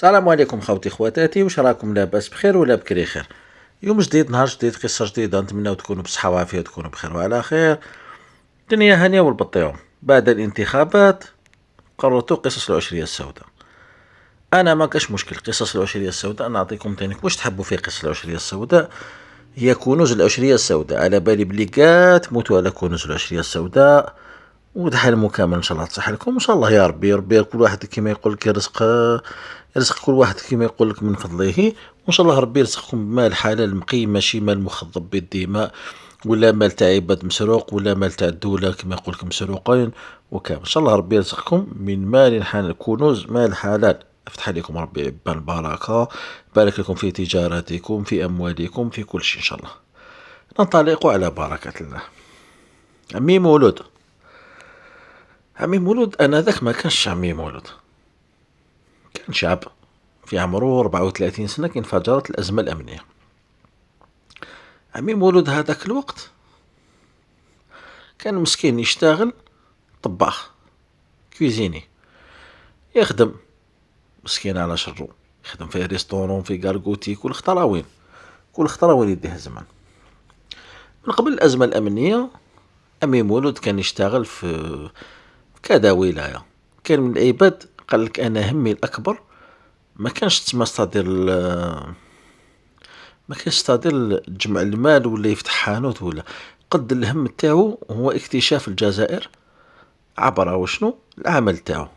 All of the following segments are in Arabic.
السلام عليكم خوتي خواتاتي، واش راكم لاباس بخير ولا بكري خير؟ يوم جديد، نهار جديد، قصة جديدة، نتمنىو تكونوا بصحة وعافية وتكونوا بخير وعلى خير. دنيا هانية والبطيوم. بعد الانتخابات قررت قصص العشرية السوداء. أنا ما كاش مشكل، قصص العشرية السوداء نعطيكم تانيك واش تحبوا في قصص العشرية السوداء. هي كنوز العشرية السوداء، على بالي بلي كاع تموتوا على كنوز العشرية السوداء. وتحلموا كامل ان شاء الله تصح لكم ان شاء الله يا ربي. ربي كل واحد كيما يقول لك يرزق كل واحد كيما يقول لك من فضله. وان شاء الله ربي يرزقكم بمال حلال مقيم، ماشي مال مخضب بالدماء، ولا مال تاع عباد مسروق، ولا مال تاع الدوله كما يقول لك مسروقين. وكامل ان شاء الله ربي يرزقكم من مال حلال، كنوز مال حلال. افتح عليكم ربي عبان البركه، بارك لكم في تجاراتكم، في اموالكم، في كل شيء ان شاء الله. ننطلق على بركه الله. عمي مولود، عمي مولود انذاك ما كانش عمي مولود، كان شاب في عمره 34 سنة كي انفجرت الأزمة الأمنية. عمي مولود هذاك الوقت كان مسكين يشتغل طباخ كويزيني، يخدم مسكين على شرو، يخدم في ريستورون، في كارغوتي، كل خطراوين، كل خطراوين يديه الزمان. من قبل الأزمة الأمنية عمي مولود كان يشتغل في كذا ولاية. كان من العباد قال لك أنا همي الأكبر ما كانش تسمى ستادير ما كانش ستادير تجمع المال ولا يفتح حانوت، ولا قد الهم تاعو هو اكتشاف الجزائر عبر وشنو العمل تاعو.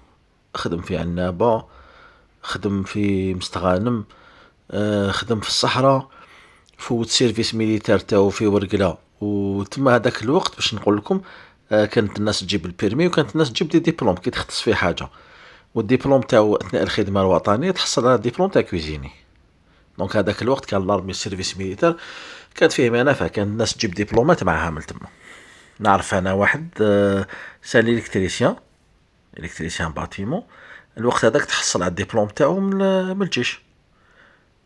خدم في عنابة، خدم في مستغانم، خدم في الصحراء، فوت سيرفيس ميليتير تاعو في ورقلة. وتما هذاك الوقت باش نقول لكم، كانت الناس تجيب البيرمي، وكانت الناس تجيب دي ديبلوم كي تختص في حاجة. والدبلوم تاعو اثناء الخدمة الوطنية تحصل على ديبلوم تاع كويزيني. دونك هذاك الوقت كان لارمي سيرفيس ميليتير، كانت فيه منافع، كان الناس تجيب دبلومات معاها من تما. نعرف انا واحد سالي الكتريسيان، الكتريسيان باتيمون، الوقت هذاك تحصل على الدبلوم تاعو من الجيش.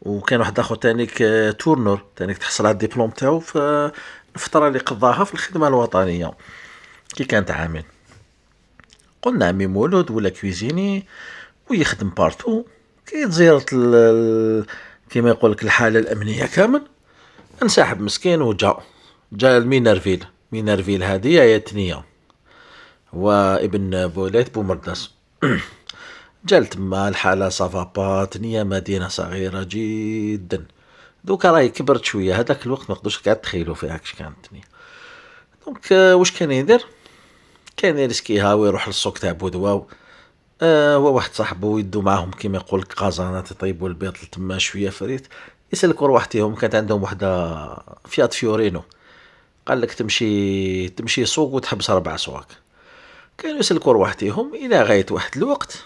وكان واحد اخر تانيك تورنر تانيك تحصل على الدبلوم تاعو في الفتره اللي قضاها في الخدمه الوطنيه كي كانت عامل. قلنا عمي مولود ولا كويزيني ويخدم بارتو، كي تزيرت كيما يقول لك الحاله الامنيه كامل، انسحب مسكين جا المينرفيل. مينرفيل هذه هي تنيا، وابن بوليت بومرداس. جا تما الحالة صافا تنيا مدينة صغيرة جدا. دوكا راهي كبرت شوية، هذاك الوقت ما نقدرش كاع تخيلوا فيها كش كانت تنيا. دونك واش كان يدير؟ كان يرسكيها ويروح للسوق تاع بودواو. هو واحد صاحبو يدو معاهم كيما يقول لك قازانات يطيبوا البيض تما شوية فريت. يسلكوا روحتهم، كانت عندهم وحدة فيات فيورينو. قال لك تمشي سوق وتحبس 4 سواق. كانوا يسلكوا رواحتيهم الى غايه واحد الوقت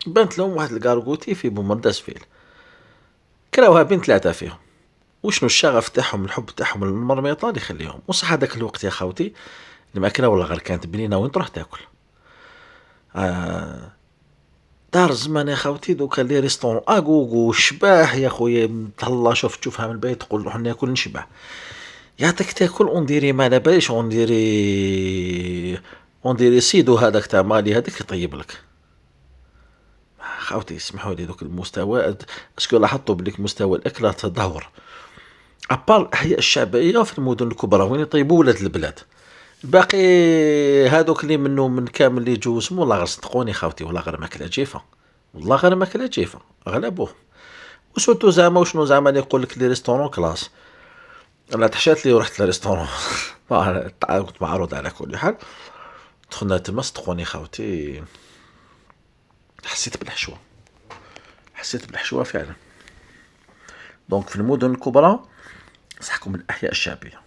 بانت لهم واحد الكارغوتي في بومرداسفيل، كراوها بين 3 فيهم. وشنو الشغف تاعهم، الحب تاعهم للمرميطه اللي يخليهم. وصح هذاك الوقت يا خاوتي الماكله والله غير كانت بنينه وين تروح تاكل. آه دار الزمان يا خاوتي، دوكا لي ريستورون اغوغو شباح يا خويا. تهلا شوف تشوفها من البيت تقول روح ناكل نشبع. يعطيك تاكل اون ما على باليش، اون ديري سيدو هذاك تاع مالي هذاك يطيب لك. خاوتي اسمحوا لي دوك المستوى، اسكو لاحظتوا بليك مستوى الاكل تدهور. ابار الاحياء الشعبيه في المدن الكبرى وين يطيبوا ولاد البلاد، الباقي هذوك اللي منه من كامل اللي يجوزهم والله غير صدقوني خاوتي، والله غير ماكله جيفه، والله غير ماكله جيفه اغلبوه. وسورتو زعما وشنو زعما اللي يقول لك لي ريستورون كلاس. انا تحشات لي ورحت لريستورون كنت معروض على كل حال. دخلنا تما صدقوني خاوتي حسيت بالحشوه، حسيت بالحشوه فعلا. دونك في المدن الكبرى صحكم الاحياء الشعبيه.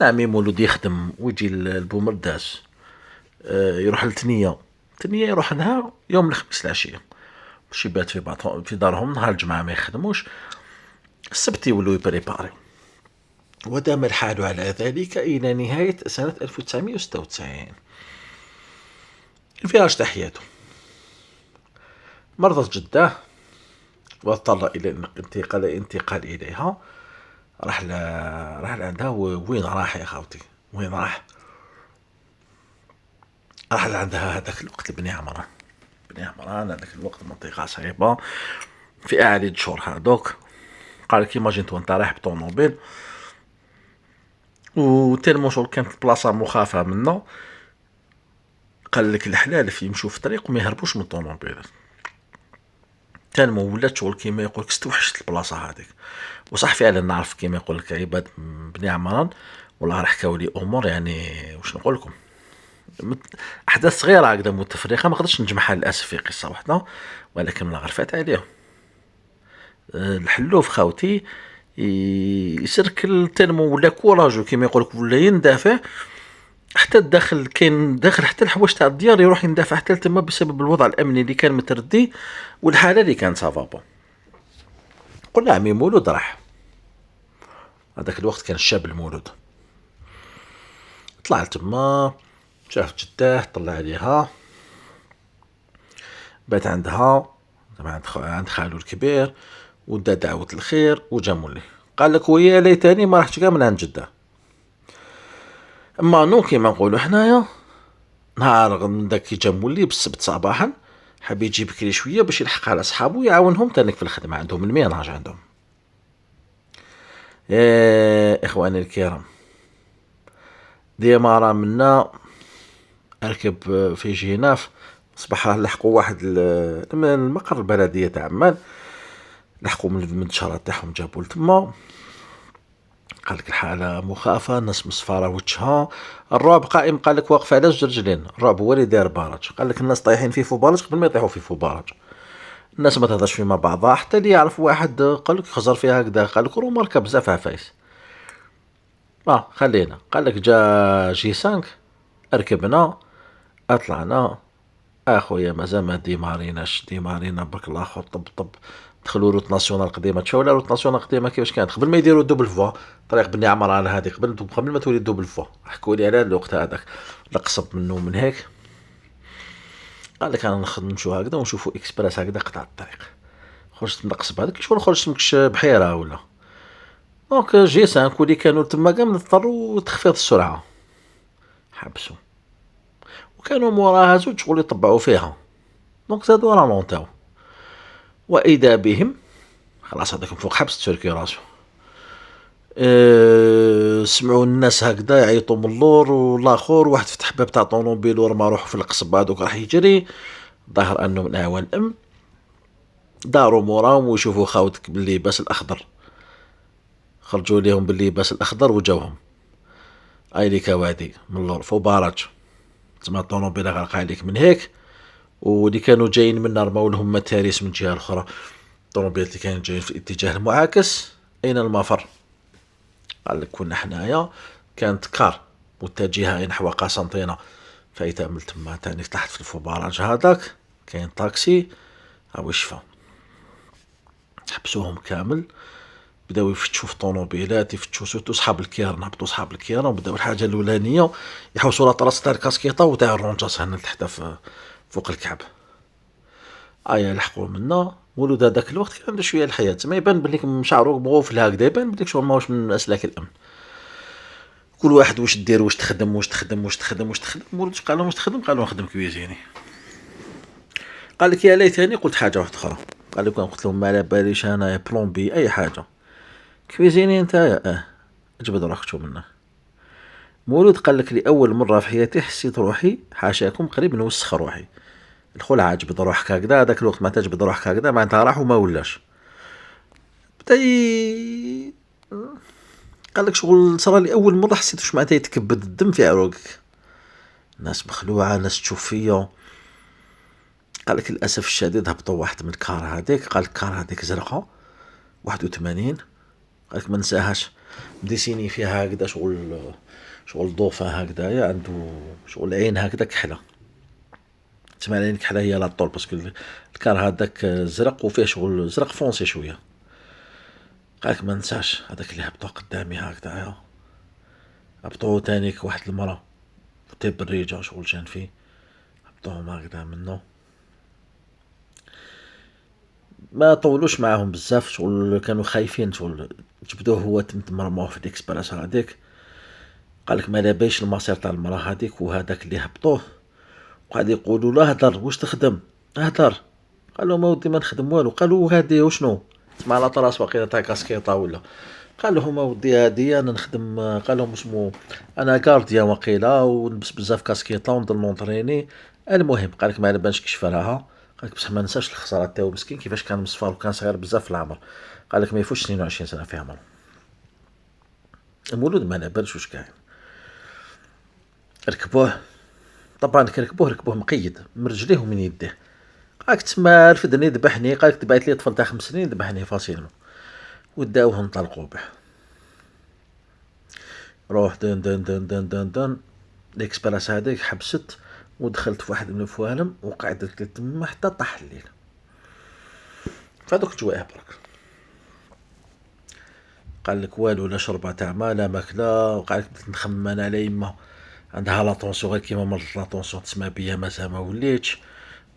عمي مولود يخدم ويجي البومرداس، يروح لتنية، تنية يروح لها يوم الخميس العشية باش يبات في دارهم. نهار الجمعة ما يخدموش، السبت يولوا يبريباري. ودام الحال على ذلك إلى نهاية سنة 1996. الفراش تاع حياته مرضت جداه، واضطر إلى الانتقال إليها. راح لعندها. وين راح يا خاوتي، وين راح؟ راح لعندها هذاك الوقت لبني عمره. بني عمران هذاك الوقت منطقة صعيبة في أعالي الشهور هادوك. قال لك ايماجين تو انت رايح بطونوبيل و تيلمون شغل كانت البلاصة مخافة منا، قال لك الحلال في يمشوا في الطريق وما يهربوش من الطونوبيلات. تالمو ولات شغل كيما يقولك استوحشت البلاصة هذيك. وصح فعلا نعرف كيما يقول لك عباد بني عمران والله راح حكاو لي امور يعني واش نقول لكم، احداث صغيره هكذا متفرقه ما قدرتش نجمعها للاسف في قصه واحده، ولكن من غرفات عليهم. الحلوف خاوتي يسركل تنمو ولا كوراجو كيما يقول لك ولا يندافع حتى الداخل، كاين داخل حتى الحوايج تاع الديار يروح يندافع حتى تما بسبب الوضع الامني اللي كان متردي والحاله اللي كانت سافابو. قلنا عمي مولود راح هذاك الوقت كان الشاب المولود، طلع تما شاف جداه طلع عليها بات عندها عند خالو الكبير ودا دعوة الخير وجا مولي. قال لك ويا ليتني ما رحتش كاع من عند جده. اما نو كيما نقولوا حنايا نهار داك جا مولي بالسبت صباحا حاب يجي بكري شويه باش يلحق على صحابو يعاونهم تانيك في الخدمه، عندهم الميناج عندهم. اخواني الكرام ديما راه منا اركب في جيناف صباح لحقوا واحد من المقر البلديه تاع عمان، لحقوا من المنشارات تاعهم جابوا لتما. قال لك الحاله مخافه، الناس مصفاره وجهها، الرعب قائم. قال لك واقف على جوج رجلين، الرعب هو اللي داير باراج. قال لك الناس طايحين في فوبارج قبل ما يطيحوا في فوبارج، الناس ما تهضرش فيما بعضها حتى اللي يعرف واحد قال لك خزر فيها هكذا. قال لك روما ركب بزاف عفايس خلينا. قال لك جا جي 5 ركبنا اطلعنا اخويا مازال ما ديماريناش برك الاخر طب دخلوا روت ناسيونال قديمه. تشاو لا روت ناسيونال قديمه كيفاش كانت قبل ما يديروا دوبل فوا طريق بني عمران هذه، قبل ما تولي دوبل فوا حكوا لي على الوقت هذاك لقصب منه من هيك. قال لك انا نمشوا هكذا ونشوفوا اكسبريس هكذا قطع الطريق. خرجت نقصب هذاك شغل خرجت مكش بحيره ولا دونك جي 5 ولي كانوا تما كاع اضطروا تخفيض السرعه حبسوا، وكانوا موراها زوج شغل يطبعوا فيها دونك زادوا رامونتاو. واذا بهم خلاص هذاك فوق حبس تركي راسو. سمعوا الناس هكذا يعيطوا من اللور والاخر واحد فتح باب تاع طونوبيل ورمى روحو في القصب هذوك راح يجري. ظهر انه من اعوان الامن داروا موراهم ويشوفوا خاوتك باللباس الاخضر، خرجوا ليهم باللباس الاخضر وجاوهم ايلي كوادي من اللور فوق باراج تسمى الطونوبيل غرق عليك من هيك. واللي كانوا جايين منا رماو لهم متاريس من الجهه الاخرى. الطونوبيل اللي كانوا جايين في الاتجاه المعاكس اين المفر؟ قال لك كنا حنايا كانت كار متجهه نحو قسنطينه فايته من تما تاني تحت في الفبراج هذاك كاين طاكسي هاو شفا. حبسوهم كامل بداو يفتشوا في الطونوبيلات يفتشوا سورتو صحاب الكيران. هبطوا صحاب الكيران وبداو الحاجه الاولانيه يحوسوا لا طراس تاع الكاسكيطه وتاع الرونجاس هنا تحت فوق الكعب. لحقوا منا ولود هذاك الوقت كان عنده شويه الحياه ما يبان بليك مشاعرو مغوفل هكذا يبان بليك شغل ماهوش من اسلاك الامن. كل واحد واش دير واش تخدم ولد قال لهم واش تخدم؟ قالوا نخدم كويزيني. قال لك يا ليتني قلت حاجه واحده اخرى. قال لك قلت لهم ما على باليش انا بلومبي اي حاجه كويزيني انت اجبد روحك شو منه. مولود قال لك لاول مره في حياتي حسيت روحي حاشاكم قريب نوسخ روحي. الخلعة جبد روحك هكذا هذاك الوقت ما تجبد روحك هكذا معناتها راح وما ولاش. بدا قال لك شغل صار لي اول مره حسيت واش معناتها يتكبد الدم في عروقك. ناس مخلوعه ناس تشوف فيا. قال لك للاسف الشديد هبطوا واحد من الكار هذيك. قال لك الكار هذيك زرقاء 81. قال لك ما نساهاش مديسيني فيها هكذا شغل ضوفه هكذا عنده شغل عين هكذا كحله تسمع لي كحله هي لا طول باسكو الكار هذاك زرق وفيه شغل زرق فونسي شويه. قالك ما ننساش هذاك اللي هبطوا قدامي هكذا هبطوا تانيك واحد المرة وتيب الريجة شغل جان فيه هبطوهم هكذا منه. ما طولوش معاهم بزاف شغل كانوا خايفين شغل جبدوه هو تمرموه في الاكسبريس هذيك. قالك ما لاباش المصير تاع المراه هذيك وهذاك اللي هبطوه وقاعد يقولوا له هدر واش تخدم. هدر. قال لهم اودي ما نخدم والو. قالوا هادي وشنو؟ تسمع على طراس واقيلا تاع كاسكيطه ولا؟ قال لهم اودي هادي انا نخدم. قال لهم اسمو انا كارديان واقيلا ونلبس بزاف كاسكيطه ونضل نونطريني. المهم قال لك ما على بالش كيش راها. قال لك بصح ما ننساش الخساره تاعو مسكين كيفاش كان مصفر وكان صغير بزاف في العمر. قال لك ما يفوتش 22 سنه في عمره. المولود ما على بالش واش كاين. ركبوه. طبعا كي ركبوه مقيد من رجليه ومن يديه. قالك تما رفدني ذبحني. قالك تبعت لي طفل تاع 5 سنين ذبحني فاسيلمون. وداوه انطلقوا به. روح دن دن دن دن دن دن. ليكسبراس هذيك حبست ودخلت في واحد من الفوالم وقعدت تما حتى طاح الليل. فهذوك الجوائع برك. قال لك والو لا شربة تاع ما لا ماكله. وقال لك بديت نخمم انا على يما عندها لا طونسيون غير كيما مرضت لا طونسيون تسمى بيا مازال ما وليتش.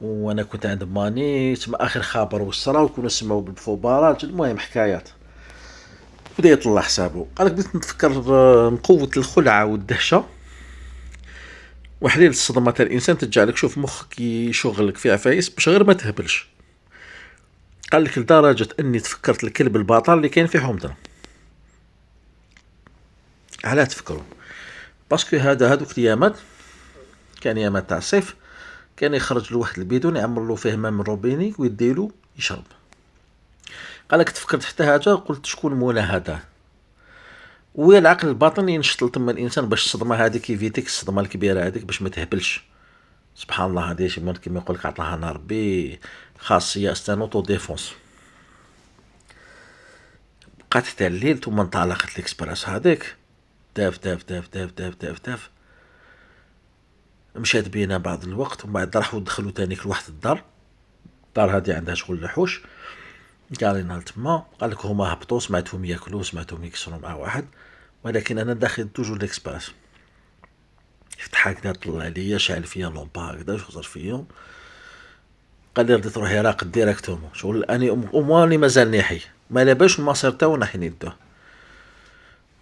وانا كنت عند ماني تسمى اخر خبر وصرا وكنا نسمعوا بالفوبارات. المهم حكايات. بدا يطلع حسابه. قال لك بديت نتفكر من قوة الخلعة والدهشة وحليل الصدمة تاع الانسان تجعلك شوف مخك يشغلك في عفايس باش غير ما تهبلش. قال لك لدرجة اني تفكرت الكلب البطل اللي كاين في حومتنا. علاه تفكروا؟ باسكو هذوك الايامات كان ايامات تاع الصيف كان يخرج له واحد البيدون يعمر له فيه ماء من روبيني ويديلو يشرب. قال لك تفكرت حتى حاجه قلت شكون مولا هذا. ويا العقل الباطني ينشط تما الانسان باش الصدمه هذيك يفيتيك الصدمه الكبيره هذيك باش ما تهبلش. سبحان الله هذه شي كيما يقول لك عطاها لنا ربي خاصيه استانوتو ديفونس. بقات حتى الليل ثم انطلقت الاكسبريس هذيك. داف داف داف داف داف داف داف. مشات بينا بعض الوقت ومن بعد راحوا دخلوا تانيك لواحد الدار. الدار هذه عندها شغل لحوش. قالينا تما. قال لك هما هبطوا سمعتهم ياكلوا سمعتهم يكسروا مع واحد. ولكن انا داخل توجو ليكسبريس. فتح هكذا طلع عليا شعل فيا لومبا هكذا وخزر فيهم. قال لي رديت روحي راقد ديراكتومون شغل اني امواني مازال ناحي ما لاباش المصير تاعو ناحي ندوه.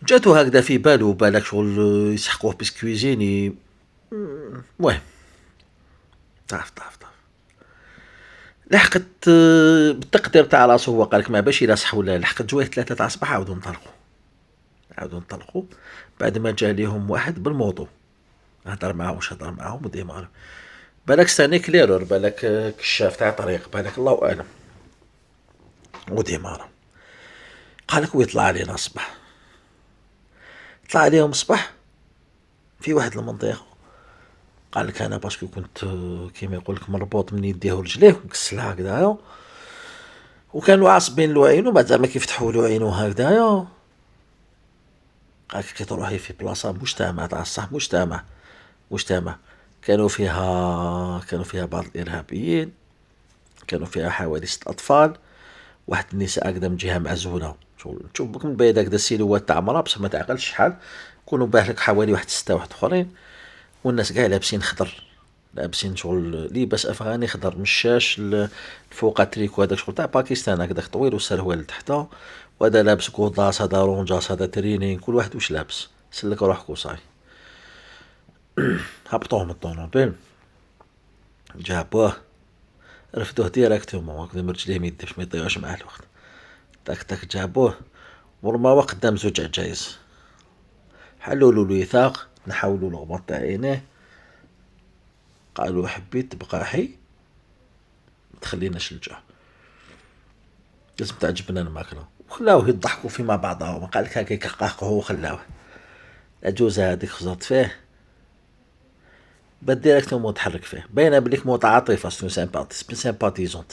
جاتو هكذا في بالو بالك شغل يسحقوه بسكويزيني. المهم طاف. لحقت بالتقدير تاع راسو هو قالك ما باش يلاصح ولا لحقت جويه 3 تاع الصباح عاودوا انطلقوا. بعد ما جا ليهم واحد بالموطو هضر معاهم وديمار. بالك ستاني كليرور بالك كشاف تاع طريق بالك الله اعلم. وديمار قالك ويطلع علينا الصباح. طلع عليهم الصباح في واحد المنطقه. قال لك انا باسكو كنت كيما يقول لك مربوط من يديه ورجليه ومكسلها هكذايا وكانوا عاصبين له عينو بعد زعما كيفتحوا له عينو هكذايا. قال لك لقيت روحي في بلاصه مجتمع تاع الصح مجتمع كانوا فيها بعض الارهابيين. كانوا فيها حوالي 6 اطفال. واحد النساء هكذا من جهه معزوله تشوف بك من بعيد هكذا السيلوات تاع مرا بصح ما تعقلش شحال. كونوا باهلك حوالي واحد 6 واحد اخرين. والناس كاع لابسين خضر لابسين شغل لباس افغاني خضر مشاش الفوق تريكو هذاك شغل تاع باكستان هكذاك طويل والسروال لتحته. وهذا لابس كوطاس هذا رونجاس هذا ترينين كل واحد واش لابس سلك روحك وصاي. هبطوه من الطوموبيل جابوه رفدوه ديراكتومون هكذا من رجليه ميديش ما يضيعوش معاه الوقت. تاك جابوه ورماوه قدام 2 عجايز. حلولو الوثاق نحاولوا الغبط تاع عينيه. قالوا حبيت تبقى حي متخليناش الجوع لازم تعجبنا الماكله. وخلاوه يضحكوا فيما بعضهم. قال لك هكا يقهقهوا وخلاوه. العجوز هذيك خزرت فيه بد ديريكتومون تحرك فيه باينه بليك متعاطفه سيمباتيزونت.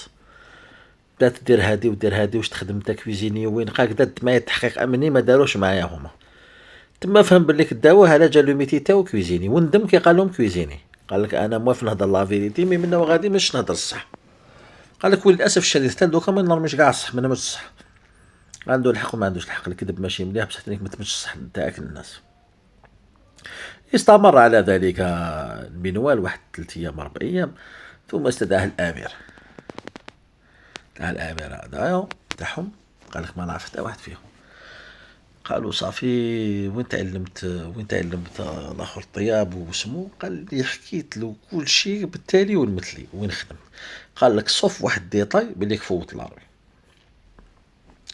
بدات دير هادي واش تخدم تا كويزيني وين قالك دات معايا تحقيق امني ما داروش معايا هما. تما فهم بليك داوه على جا لو ميتي تاعو كويزيني وندم كي قال لهم كويزيني. قال لك انا موافق نهضر لا فيريتي مي منه غادي مش نهضر الصح. قال لك وللاسف الشديد حتى دوكا ما نرميش كاع الصح ما نمش الصح. عنده الحق وما عندوش الحق. الكذب ماشي مليح بصح تانيك ما تمش الصح نتاعك للناس. استمر على ذلك المنوال واحد 3 ايام 4 ايام ثم استدعاه الامير هذايا تاعهم. قال لك ما نعرف حتى واحد فيهم. قالوا صافي وين تعلمت الاخر الطياب وسمو، قال لي حكيت له كل شيء بالتالي والمثلي وين خدمت. قال لك صوف واحد ديطاي بليك فوت لاروي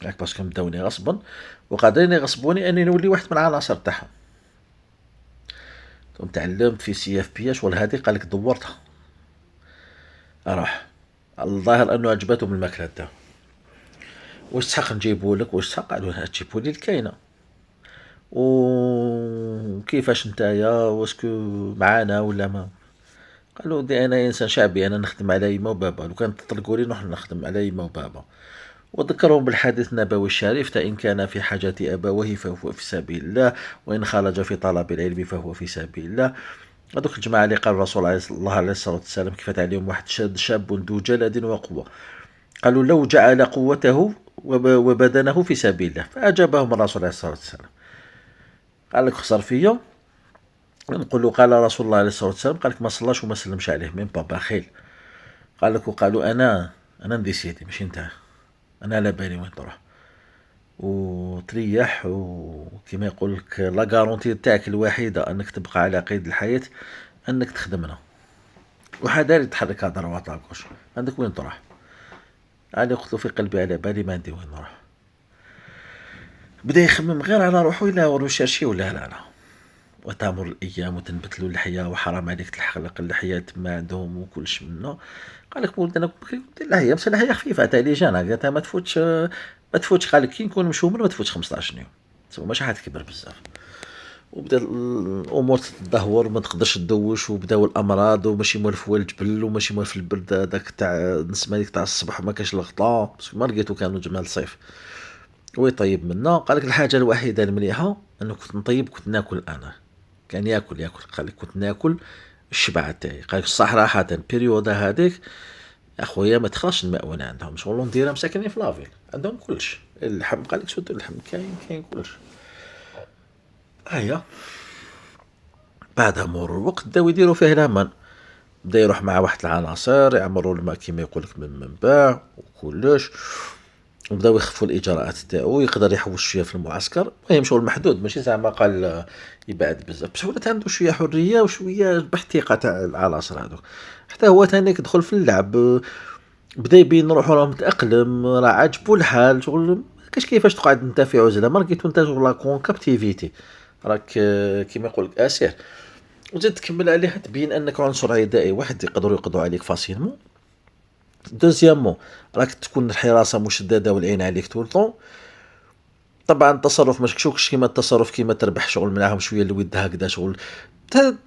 ياك، باسكو بداوني غصبا وقادرين يغصبوني اني نولي واحد من العناصر تاعهم. ثم تعلمت في سي اف بي اش ولا هذه، قال لك دورتها اروح. الظاهر انه عجبتهم الماكله تاعو. واش تحق نجيبه لك، واش تحق، قالوا تجيبوا لي الكاينه وكيفاش نتايا واسكو معانا ولا ما. قالوا دي انا انسان شعبي، انا نخدم على يما وبابا، لو كان تطلقوا لي نروح نخدم على يما وبابا. وذكرهم بالحديث النبوي الشريف: فإن كان في حاجة أبويه فهو في سبيل الله، وإن خرج في طلب العلم فهو في سبيل الله. هذوك الجماعة اللي قال الرسول عليه الله عليه الصلاة والسلام كيف عليهم واحد شاب ذو جلد وقوة، قالوا لو جعل قوته وبدنه في سبيل الله. فأجابهم الرسول عليه الصلاة والسلام، قال لك خسر فيا، نقول له قال رسول الله عليه الصلاة والسلام، قال لك ما صلاش وما سلمش عليه من بابا خيل. قال لك وقالوا أنا ندي سيدي ماشي نتا، أنا على بالي وين تروح وتريح، وكما يقول لك لا غارونتي تاعك الوحيدة أنك تبقى على قيد الحياة أنك تخدمنا. وحداري يتحرك هذا روات لاكوش، عندك وين تروح؟ أنا قلت له في قلبي على بالي ما عندي وين نروح. بدا يخمم غير على روحو، إلا ورشاشي ولا لا. وتمر الأيام وتنبتلو اللحية، وحرام عليك تحلق اللحية تما عندهم وكلش منه. قال لك ولد أنا اللحية بس اللحية خفيفة تاع لي جان، قالت ما تفوتش قال لك كي نكون مشومر ما تفوتش 15 يوم، تسمى ماشي حتكبر بزاف. وبدا الامور تتدهور، ما تقدرش تدوش، وبداو الامراض، وماشي موالف هو الجبل، وماشي موالف البرد هذاك تاع النسمه ديك تاع الصباح، ما كاش الغطاء باسكو ما لقيتو كانوا جمال الصيف. ويطيب منا. قال لك الحاجه الوحيده المليحه انه كنت نطيب، كنت ناكل انا. كان ياكل. قال لك كنت ناكل الشبع تاعي. قال لك صراحه البيريودا هذيك اخويا ما تخرجش المأونه عندهم، شغل نديرها مساكنين في لافيل عندهم كلش اللحم. قال لك سود اللحم كاين كلش. هيا بعد مرور الوقت بداو يديروا فيه الامان، بدا يروح مع واحد العناصر يعمروا الماء كيما يقولك من منبع وكلش، وبداو يخفوا الاجراءات تاعو، يقدر يحوش شويه في المعسكر. المهم شغل محدود، ماشي زعما قال يبعد بزاف، بس ولات عنده شويه حريه وشويه باحتقاء تاع العناصر هذوك. حتى هو ثاني دخل في اللعب، بدا يبين روحو راه متاقلم، راه عاجبو الحال. شغل كاش كيفاش تقعد انت في عزله، ما لقيتو انت شغل لا كابتيفيتي، راك كيما يقولك اسير. وزيد تكمل عليها تبين انك عنصر عدائي، واحد يقدروا يقضوا عليك فاسيلمون. دوزيامون راك تكون الحراسه مشدده والعين عليك طول طون. طبعا التصرف ماشي شوكش كيما التصرف كيما تربح شغل معاهم شويه الود هكذا، شغل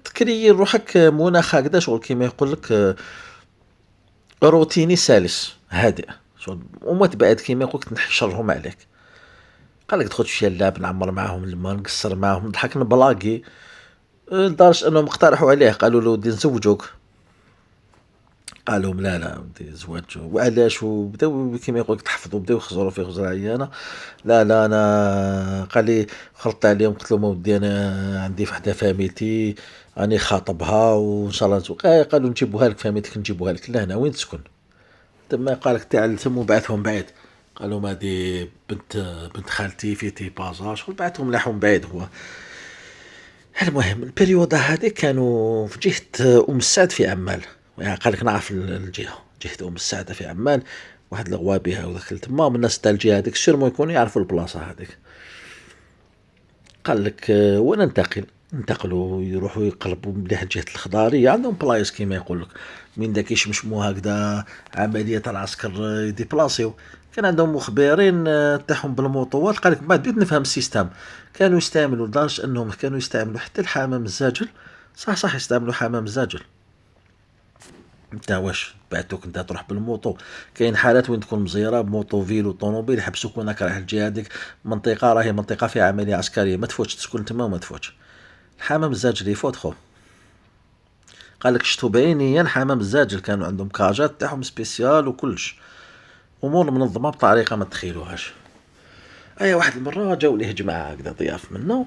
تكري روحك مناخ هكذا، شغل كيما يقول لك روتيني سلس هادئ، شغل وما تبعد كيما يقول لك نحشرهم عليك. قال لك دخلت شويه اللعب، نعمر معاهم الماء، نقصر معاهم، نضحك، نبلاقي، لدرجة انهم اقترحوا عليه، قالوا له ودي نزوجوك. قال لهم لا ودي زواج وعلاش، وبداو كيما يقولك تحفظوا، بداو يخزروا في خزر عيانه. لا انا قال لي خلطت عليهم، قلت لهم ودي انا عندي وحده فاميلتي راني خاطبها وان شاء الله نزوج. قالوا نجيبوها لك فاميلتك، نجيبوها لك لهنا وين تسكن تما. قال لك تاع ثم بعثهم بعيد، قال لهم هذه بنت خالتي في تيبازا، شغل بعثهم لاحهم بعيد هو. المهم البريودا هذه كانوا في جهة أم السعد في عمان، يعني قال لك نعرف جهة أم السعد في عمان، واحد الغوابي هذاك تما، من الناس تاع الجهة هذيك سيرمو يكونوا يعرفوا البلاصة هذيك. قال لك وين ننتقلوا يروحوا يقلبوا مليح جهة الخضارية، عندهم بلايص كيما يقول لك من داك يشمشموا هكذا عملية العسكر يديبلاسيو. كان عندهم مخبرين تاعهم بالموطوات. قال لك بعد بديت نفهم السيستم، كانوا يستعملوا لدرجة انهم كانوا يستعملوا حتى الحمام الزاجل. صح يستعملوا حمام الزاجل. انت واش بعتوك انت تروح بالموطو، كاين حالات وين تكون مزيره بموطو فيلو طوموبيل يحبسوك وينك رايح الجهه هذيك، منطقه راهي منطقه فيها عمليه عسكريه، ما تفوتش تسكن تما وما تفوتش. الحمام الزاجل يفوت خو. قال لك شفتو بعينيا حمام الزاجل، كانوا عندهم كاجات تاعهم سبيسيال وكلش، امور منظمه بطريقه ما تخيلوهاش. واحد المره جاو ليه جماعه هكذا ضياف منه،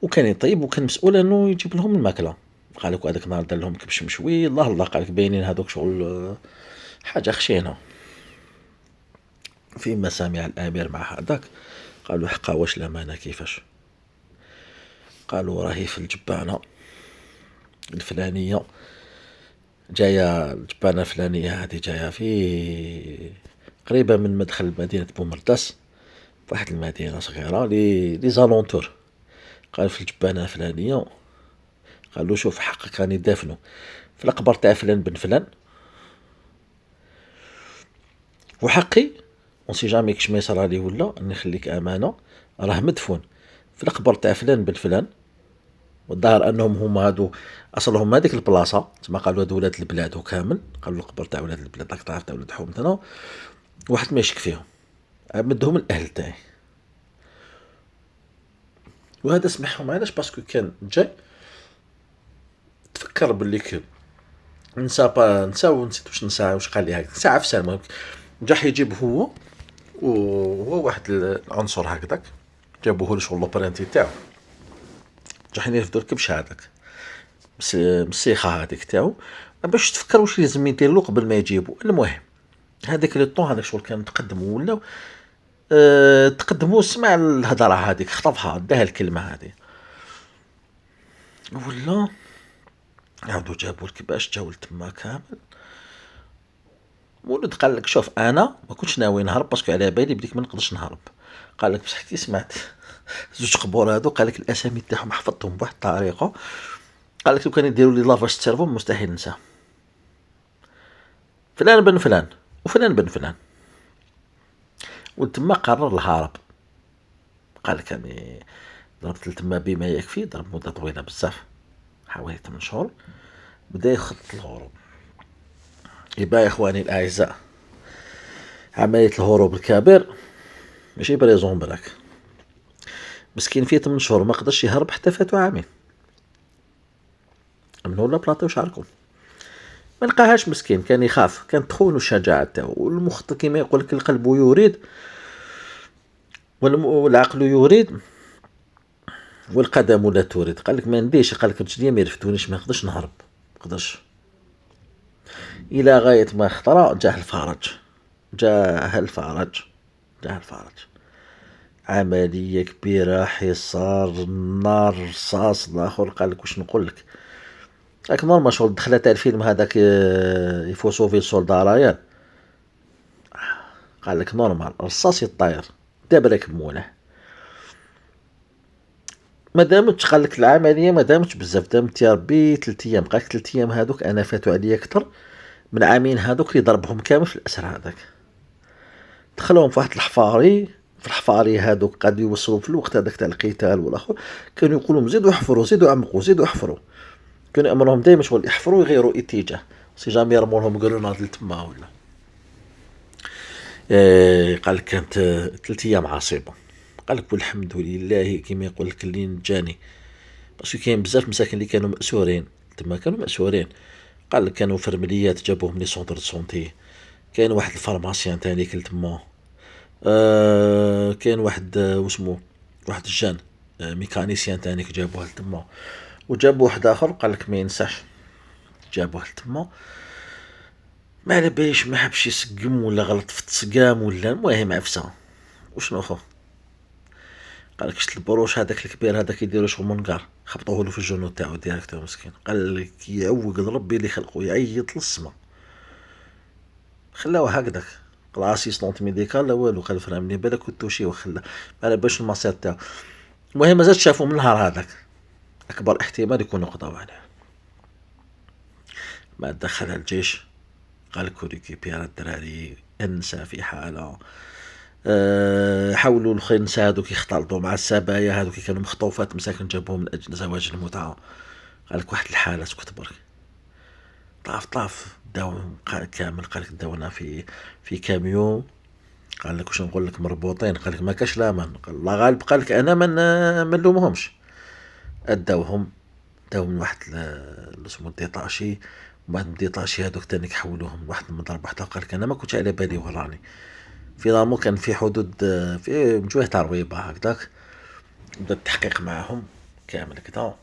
وكان يطيب، وكان مسؤول انه يجيب لهم الماكله. قال لك هذاك النهار دار لهم كبش مشوي، الله قال لك باينين هذوك شغل حاجه خشينه. فيما سمع الامير مع هذاك قالوا حقا واش الأمانة كيفاش؟ قالوا راهي في الجبانة الفلانية، جاية الجبانة الفلانية هذه جاية في قريبة من مدخل مدينة بومرداس، واحد المدينة صغيرة لي زالونتور. قال في الجبانة الفلانية، قالوا شوف حقك راني دافنو في القبر تاع فلان بن فلان، وحقي اون سي جامي كش ما يصرالي ولا نخليك امانه، راه مدفون في القبر تاع فلان بن فلان. والظاهر انهم هما هادو اصلهم هذيك البلاصه، تما قالوا هادو ولاد البلاد وكامل، قالوا القبر تاع ولاد البلاد راك تعرف تاع ولاد حومتنا، واحد ما يشك فيهم، مدهم الاهل تاعي. وهذا سمحهم علاش؟ باسكو كان جاي تفكر باللي نسى ونسيت واش نسى واش قال لي هكذا ساعه في ساعه. المهم جا يجيب هو وهو واحد العنصر هكذاك، جابوه له شغل لوبرانتي تاعو، جا حين يرفدو الكبش هذاك مسيخه هذيك تاعو، باش تفكر واش لازم يدير له قبل ما يجيبو. المهم هذاك لو طون هذاك شغل كان تقدموا ولا تقدموا، سمع الهضره هذيك خطفها داها الكلمه هذه، ولا عاودوا جابوا الكباش جاو لتما كامل. ولد قال لك شوف انا ما كنتش ناوي نهرب باسكو على بالي بديك ما نقدرش نهرب. قال لك بصح كي سمعت زوج قبور هادو قال لك الاسامي تاعهم حفظتهم بواحد الطريقه، قال لك لو كان يديروا لي لافاج سيرفو مستحيل ننساه. فلان بن فلان وفلان بن فلان. وتما قرر الهارب، قال لك يعني ضربت لتما بما يكفي، ضرب مده طويله بزاف حوالي 8 شهور، بدا يخطط الهروب. يبقى يا اخواني الاعزاء، عمليه الهروب الكبير ماشي بريزون براك، مسكين فيه 8 شهور ما قدرش يهرب حتى فاتوا عامين من ولا بلاطيو شعركم. ما لقاهاش مسكين، كان يخاف، كان تخون الشجاعه تاعو. والمخ كيما يقول لك القلب يريد والعقل يريد والقدم لا تريد. قال لك ما نديش، قال لك رجليا ما يرفدونيش، ما نقدرش نهرب، ما نقدرش. الى غايه ما اخترع جاه الفرج، جاه الفرج، جاه الفرج. عمليه كبيره، حصار، نار، رصاص، الاخر. قال لك واش نقول لك، راك نورمال شغل الدخله تاع الفيلم هذاك يفو سوفي السولدا رايان. قال لك نورمال رصاص يطاير دابا راك مولع. ما دامتش قال لك العمليه ما دامتش بزاف، دامت يا ربي 3 ايام. قال لك 3 ايام هذوك انا فاتوا عليا اكثر من عامين هذوك اللي ضربهم كامل في الاسر هذاك. دخلوهم في واحد الحفاري، في الحفاري هذوك قادوا يوصلوا في الوقت هذاك تاع القتال والاخر، كانوا يقولوا زيدوا احفروا زيدوا عمقوا زيدوا احفروا. كانوا يامرهم دائما شغل يحفروا ويغيروا اتجاه، سي جامي يرموا لهم قرونات لتما ولا. قال لك كانت 3 ايام عصيبه. قال لك والحمد لله كيما يقول لك اللي نجاني، باسكو كاين بزاف مساكن اللي كانوا مأسورين تما، كانوا مأسورين. قال لك كانوا فرمليات جابوهم لي سونتر دو سونتي، كاين واحد الفارماسيان تاني كل تما، كاين واحد واسمو واحد الجان ميكانيسيان تاني جابوه لتما، وجابوا واحد اخر قال لك ما ينساش جابوه لتما. ما على باليش ما حبش يسقم ولا غلط في التسقام ولا، المهم عفسه وشنو خو. قال لك شت البروش هذاك الكبير هذاك يديروا شغل منقار، خبطوه له في الجنود تاعو ديريكتور مسكين. قال لك يعوق ربي اللي خلقه، يعيط للسما. خلاوه هكذاك لاسيستونت ميديكال لا والو، قال فهمني بالك كنتو شي وخلا على باش المصير تاعو. المهم مازال شافوا من النهار هذاك اكبر احتمال يكونوا قضاو عليه. ما دخل الجيش، قال لك ريكيبير الدراري انسى في حاله. حاولوا الخنسة هذوك يختلطوا مع السبايا هذوك كانوا مخطوفات مساكن، جابوهم من اجل زواج المتعة. قال لك واحد الحالة سكت برك، طاف داو كامل. قال لك داونا في كاميون. قال لك واش نقول لك مربوطين. قال لك ما كاش لا من، قال الله غالب. قال لك انا ما نلومهمش. اداوهم داو من واحد اسمه ديطاشي، وبعد ديطاشي هذوك تاني حولوهم لواحد المضرب واحد. قال لك انا ما كنتش على بالي وراني في ضامو كان في حدود في مجوه تاع رويبه هكذاك. بدا التحقيق معهم كامل كدا.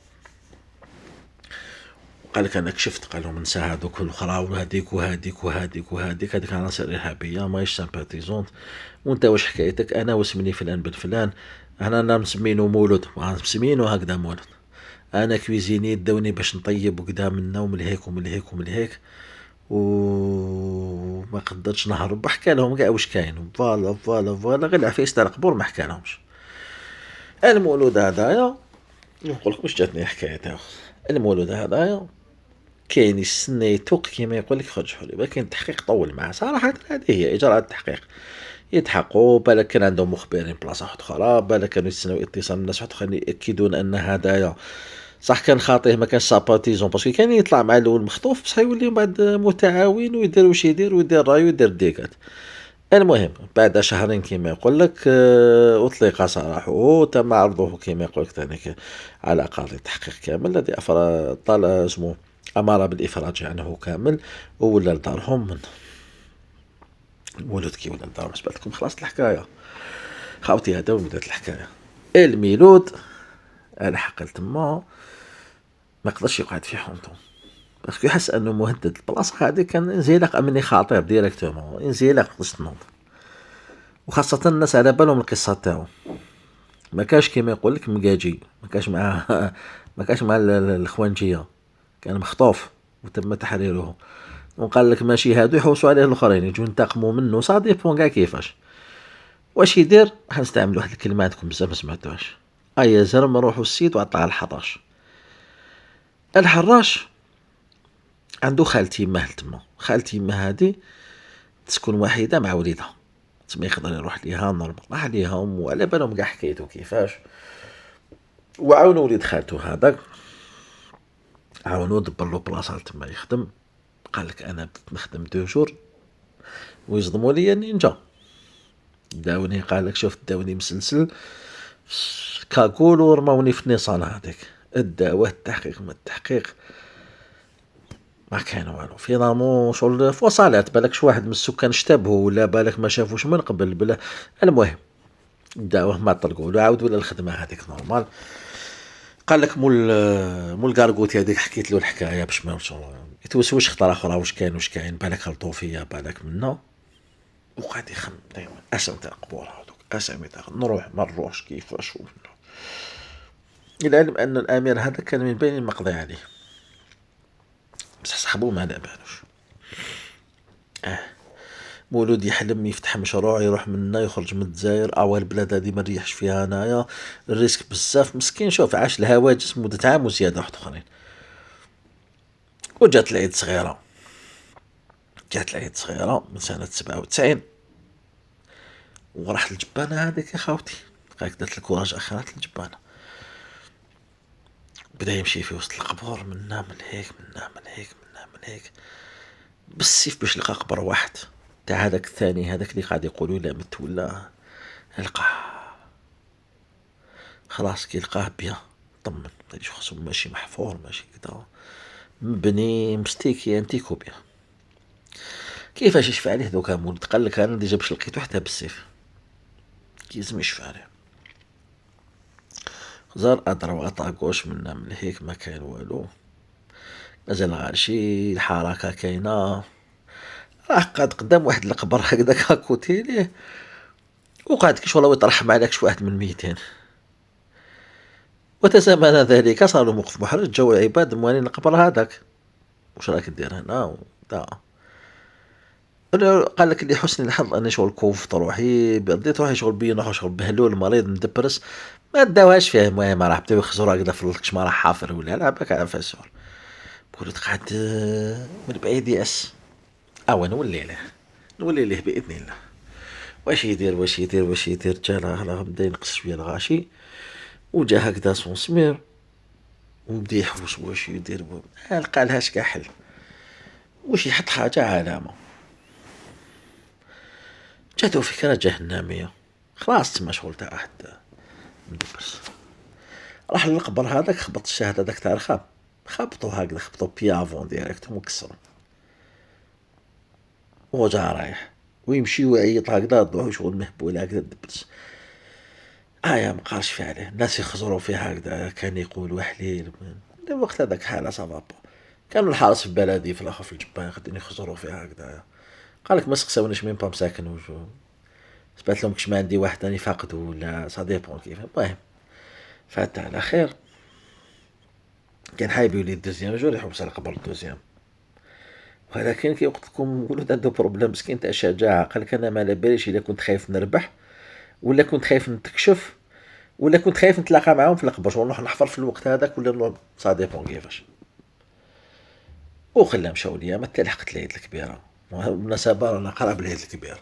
قال لك انا كشفت، قال لهم نسى هذوك الاخرى وهذيك وهذيك وهذيك وهذيك، هذيك عناصر ارهابيه ماهيش سامباتيزونت. وانت واش حكايتك؟ انا واسمني فلان بن فلان، انا مسمينو مولود، مسمينو هكذا مولود، انا كويزيني داوني باش نطيب وكذا منا ومن هيك ومن هيك ومن هيك، وما قدرتش نهرب. حكى لهم كاع واش كاين، فوالا فوالا فوالا، غير العفايس تاع القبور ما حكى لهمش. المولود هذايا نقول لكم واش جاتني الحكايه تاعو. المولود هذايا كاين يستنى يتوق كيما يقول لك خرج حري، ولكن التحقيق طول معاه صراحه. هذه هي اجراءات التحقيق، يتحققوا بالك كان عندهم مخبرين بلاصه واحده اخرى، بالك كانوا يستناو اتصال من الناس واحد اخرين ياكدون ان هدايا صح كان خاطئ، ما كانش ساباتيزون، باسكو كان يطلع مع الاول مخطوف بصح يولي من بعد متعاون ويدير واش يدير ويدير راي ويدير ديكات. المهم بعد شهرين كيما يقول لك اطلق سراحه، تم عرضه كيما يقول لك ثاني على قاضي التحقيق كامل، الذي طال اسمه امر بالافراج عنه كامل، وولا لدارهم من المولود. كي ولا لدارهم سبت لكم خلاص الحكايه خاوتي، هذا ولات الحكايه. الميلود انا حقل تما ما قدرش يقعد في حومته، باسكو يحس انه مهدد. البلاصه هذه كان انزلاق امني خطير ديريكتومون، انزلاق قدرش تنوض، وخاصه الناس على بالهم القصه تاعو. ما كاش كيما يقول لك مكاجي، ما كاش مع ما كاش مع الاخوانجيه، كان مخطوف وتم تحريره. وقال لك ماشي هادو يحوسوا عليه الاخرين يجوا ينتقموا منه، صا ديبون كاع كيفاش واش يدير. حنستعمل واحد الكلمه عندكم بزاف ما سمعتوهاش، ايا زرم روحوا السيد وعطاها الحراش. الحراش عنده خالتي يماه تما، خالتي يماه هادي تسكن وحيده مع وليدها، تما يقدر يروح ليها نورمال، راح ليهم وعلى بالهم كاع حكايته كيفاش. وعاونوا وليد خالته هذاك، عاونوا دبر له بلاصه تما يخدم. قال لك انا بديت نخدم 2 جور ويصدموا لي النينجا، داوني قال لك شوف داوني مسلسل كاكول ورماوني في النيصان هذيك. الدعوة التحقيق ما التحقيق ما كان والو، في ضامون شغل فوصالات، بالك شي واحد من السكان اشتبهوا ولا بالك ما شافوش من قبل بلا. المهم الدعوة ما طلقوا له، عاود ولا الخدمة هذيك نورمال. قال لك مول كارغوتي هذيك حكيت له الحكايه باش ما يتوسوش خطره اخرى واش كاين واش كاين، بالك غلطوا فيا بالك منا. وقعد يخمم دايما اسم تاع القبور هذوك، اسامي تاع نروح ما نروحش كيفاش ومنو. العلم ان الامير هذا كان من بين المقضي عليه، بصح صاحبو ما على بالوش. مولود يحلم يفتح مشروع يروح منا يخرج من الجزائر، اول البلاد هذه ما نريحش فيها انايا، الريسك بزاف مسكين. شوف عاش الهواجس مدة عام وزيادة واحد اخرين. وجات العيد صغيرة، جات العيد صغيرة من سنة 97، وراحت الجبانة هذيك يا خاوتي، هاك دات الكوراج اخرات الجبانة. بدا يمشي في وسط القبور منا من هيك منا من هيك منا من هيك بالسيف باش لقى قبر واحد تاع هذاك الثاني، هذاك اللي قاعد يقولوا لا مت ولا لقاه. خلاص كي لقاه بيا طمن، ماديش خصو ماشي محفور ماشي كدا، مبني مستيكي انتيكو بيا. كيفاش يشفع عليه دوكا مولد؟ قال لك انا ديجا باش لقيتو حتى بالسيف كيزم يشفع عليه. زار اضرب اطاكوش منا من هيك ما كاين والو، مازال غاشي الحركة كاينة. راه قعد قدام واحد القبر هكذاك هاكوتي ليه، وقعد كيش والله يترحم عليك شي واحد من 200. وتزامن ذلك صار موقف محرج، جاو العباد موالين القبر هذاك، واش راك دير هنا ودا. قال لك اللي حسن الحظ اني شغل كوفت روحي، بديت روحي شغل بينوح شغل بهلول مريض مدبرس، ما داوهاش فيه. المهم راح بداو يخزروا هكذا في الكشمه راح حافر ولا لا باك على فاسور. قلت قعد من بعيد يأس، او نولي له باذن الله. واش يدير واش يدير واش يدير، جا راه بدا ينقص شويه الغاشي، وجا هكذا سون سمير وبدا يحوس واش يدير. لقى لهاش كاع حل، واش يحط حاجه علامه. جاتو فكره جهنميه، خلاص تما شغل تاع واحد مدبرس. راح للقبر هذاك خبط الشاهد هذاك تاع الخاب، خبطو هكذا خبطو بيافون ديريكتوم وكسرو. وجا رايح ويمشي ويعيط هكذا ضوء شغل مهبول هكذا دبرس. يا مقارش فيه عليه، الناس يخزروا فيه هكذا، كان يقول وحليل الوقت هذاك حالة صافابا. كانوا الحارس في البلدي في الاخر في الجبان خدين يخزروا فيها هكذا. قال لك ما سقساونيش مين با مساكن وجو. سبات لهم كش ما عندي واحد راني فاقدو ولا سا ديبون كيف. المهم فات على خير. كان حايب يولي الدوزيام جور يحبس على قبر الدوزيام. ولكن كي وقت لكم ولد عنده بروبليم مسكين تاع الشجاعة. قال لك انا ما على باليش الا كنت خايف نربح ولا كنت خايف نتكشف ولا كنت خايف نتلاقى معاهم في القبر ونروح نحفر في الوقت هذاك ولا سا ديبون كيفاش. وخلاه مشاو ليا ما تلحقت العيد الكبيرة. بالمناسبة رانا قراب العيد الكبير.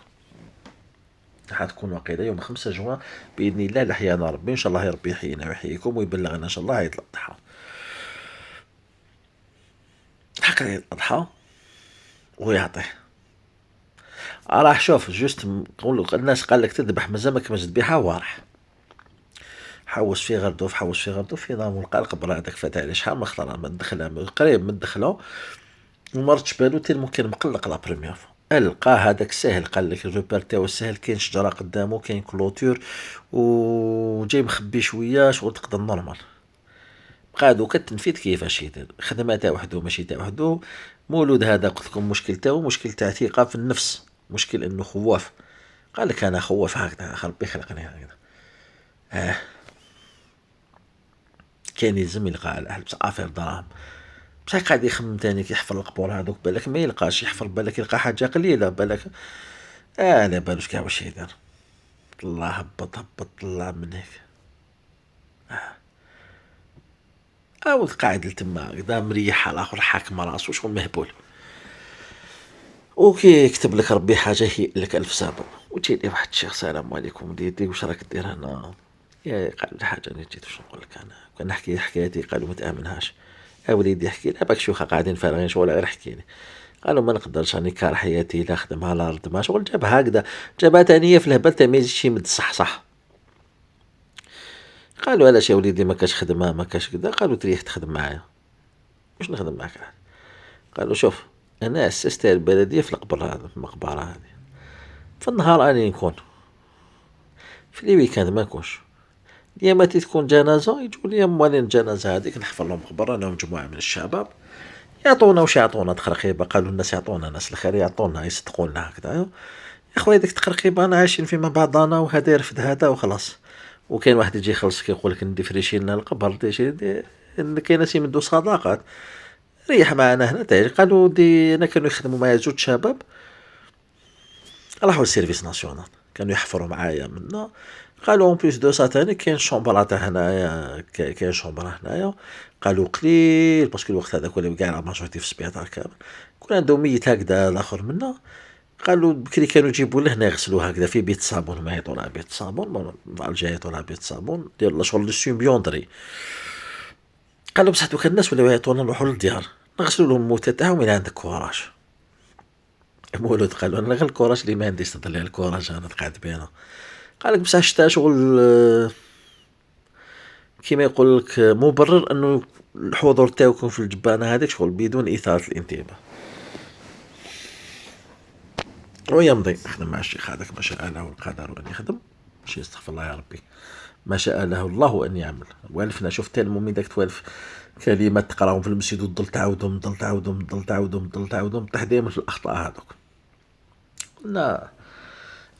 حتكون وقيلة يوم 5 جوان بإذن الله لحيانا ربي إن شاء الله ربي يحيينا ويحييكم ويبلغنا إن شاء الله عيد الأضحى. حق عيد الأضحى ويعطيه. راح شوف جوست نقول الناس قال لك تذبح مازالك ما تذبحها وراح حوس في غردوف حوس في غردوف في نظام لقى القبر هذاك فات عليه شحال من خطره من دخلها قريب من دخله ومرتش بالو تيل كان مقلق لا بريمير فوا لقى هذاك ساهل قال لك الروبير تاعو ساهل كاين شجره قدامه كاين كلوتور وجاي مخبي شويه شغل تقدر نورمال بقى دوكا التنفيذ كيفاش يدير خدمه تاع وحده ماشي تاع وحده. مولود هذا قلت لكم مشكل تاعو مشكل تاع ثقه في النفس مشكل انه خواف. قال لك انا خواف هكذا ربي خلقني هكذا. كان يلزم يلقى على الاهل بصح افير دراهم بصح قاعد يخمم تاني كيحفر القبور هذوك بالك ما يلقاش يحفر بالك يلقى حاجه قليله بالك لا بالوش كاع واش يدير. الله هبط الله من هيك عاود قاعد لتما هكذا مريح على الاخر حاكم راسو شغل مهبول. وكي يكتب لك ربي حاجه هي لك 1000 سبب وتجي لي واحد الشيخ السلام عليكم ديدي واش راك دير هنا يا قال لي حاجه انا جيت واش نقول لك انا كان نحكي حكايتي قالوا ما تامنهاش. وليدي احكي لا باك شوخه قاعدين فارغين شغل غير احكي لي. قالوا ما نقدرش راني كار حياتي لا خدمها لا رد ما شغل جاب هكذا جابها تانية في الهبل تا ما يجيش يمد صح. قالوا علاش يا وليدي ما كاش خدمه ما كاش كذا. قالوا تريح تخدم معايا واش نخدم معاك. قالوا شوف انا اسست البلديه في القبر هذا في المقبره هذه في النهار راني نكون في لي ويكاند ما نكونش يا ما تكون جنازه يجوا لي موالين الجنازه هذيك نحفر لهم قبر انا ومجموعه من الشباب يعطونا واش يعطونا تقرقيبه. قالوا الناس يعطونا ناس الخير يعطونا يصدقونا هكذا يا خويا ديك تقرقيبه انا عايشين فيما بعضنا وهذا يرفد هذا وخلاص. وكاين واحد يجي يخلص كيقول لك ندي فريشي لنا القبر دي كاين ناس يمدوا صداقات ريح معنا هنا تاعي. قالوا دي انا كانوا يخدموا معايا زوج شباب راحوا للسيرفيس ناسيونال كانوا يحفروا معايا منا. قالوا اون بليس دو سا تاني كاين شومبرا تاع هنايا كاين شومبرا هنايا. قالوا قليل باسكو الوقت هذاك ولاو كاع لا ماجورتي في السبيطار كامل كون عندهم ميت هكذا الاخر منا. قالوا بكري كانوا يجيبوا لهنا يغسلوه هكذا في بيت صابون ما يعطوا لها بيت صابون مع الجاي يعطوا لها بيت صابون ديال شغل السيمبيوندري. قالوا بصح دوك الناس ولاو يعطونا نروحوا للديار نغسلوا لهم الموتى تاعهم الى عندك كوراج. مولود قالوا انا غير الكوراج اللي ما عنديش تهضر لي على الكوراج انا تقعد بينا. قال لك بصح شتا شغل كيما يقول لك مبرر انه الحضور تاعكم في الجبانه هذيك شغل بدون اثاره الانتباه. ويمضي يخدم مع الشيخ هذاك ما شاء له القدر ان يخدم ماشي استغفر الله يا ربي ما شاء له الله ان يعمل. والفنا شفت المؤمن داك توالف كلمات تقراهم في المسجد وتضل تعاودهم تضل تعاودهم تضل تعاودهم تضل تعاودهم طيح دائما في الاخطاء هذوك. قلنا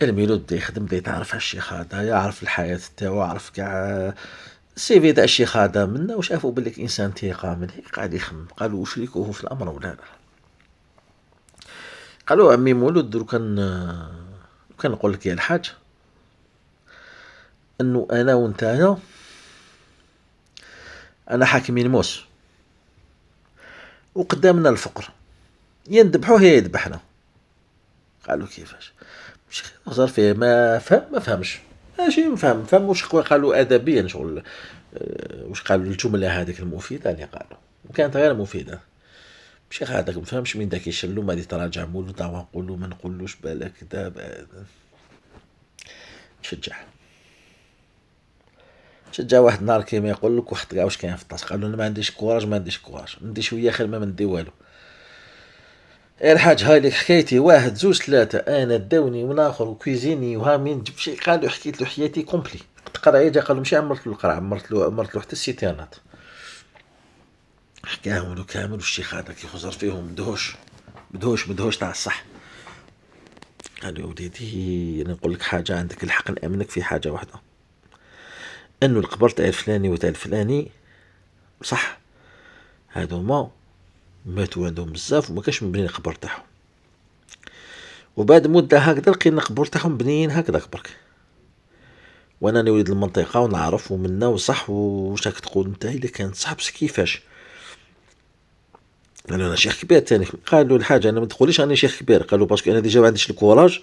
الميلود بدا يخدم بدا يتعرف على الشيخ هذا يعرف الحياة تاعو عرف كاع السيفي تاع الشيخ هذا منا وشافوا بليك انسان ثقة من هيك قاعد يخمم. قالوا وشريكوه في الامر ولا لا. قالوا عمي مولود درو كان نقول لك يا الحاج انه انا وانتايا انا حاكمين موس وقدامنا الفقر يندبحوه هي يذبحنا. قالوا كيفاش مش هزار فيه ما فهمش ماشي فهم واش قالوا ادبيا شغل واش قالوا الجمله هذيك المفيده اللي قالوا وكانت غير مفيده. ماشي هذاك ما فهمش من داك يشلو ما يتراجع مولو تا نقولوا ما نقولوش بالك دابا شجع واحد النهار كيما يقول لك واحد كاع واش كاين في الطاس. قالوا انا ما عنديش كوراج ندي شويه خير ما ندي والو. الحاج هاي لك حكايتي واحد زوج ثلاثة انا داوني وناخر وكويزيني وها مين جبت شي. قالوا حكيت له حياتي كومبلي تقرا جا قالوا ماشي عمرت له القرع عمرت له حتى السيتيانات. حكاهم له كامل، والشيخ هذاك يخزر فيهم مدهوش تاع الصح. قال يا وليدي انا نقول لك حاجه، عندك الحق نامنك في حاجه واحده، انه القبر تاع الفلاني وتاع الفلاني صح، هادوما ماتوا عندهم بزاف وما كاش مبنين القبر تاعهم، وبعد مده هكذا لقينا القبور تاعهم بنين هكذا برك. وانا راني وليد المنطقه ونعرف ومنا وصح، واش راك تقول انت الا كانت صح بس كيفاش. قالوا انا شيخ كبير تاني. قالوا الحاجه انا ما تقوليش راني شيخ كبير، قالوا باسكو انا ديجا ما عنديش الكوراج،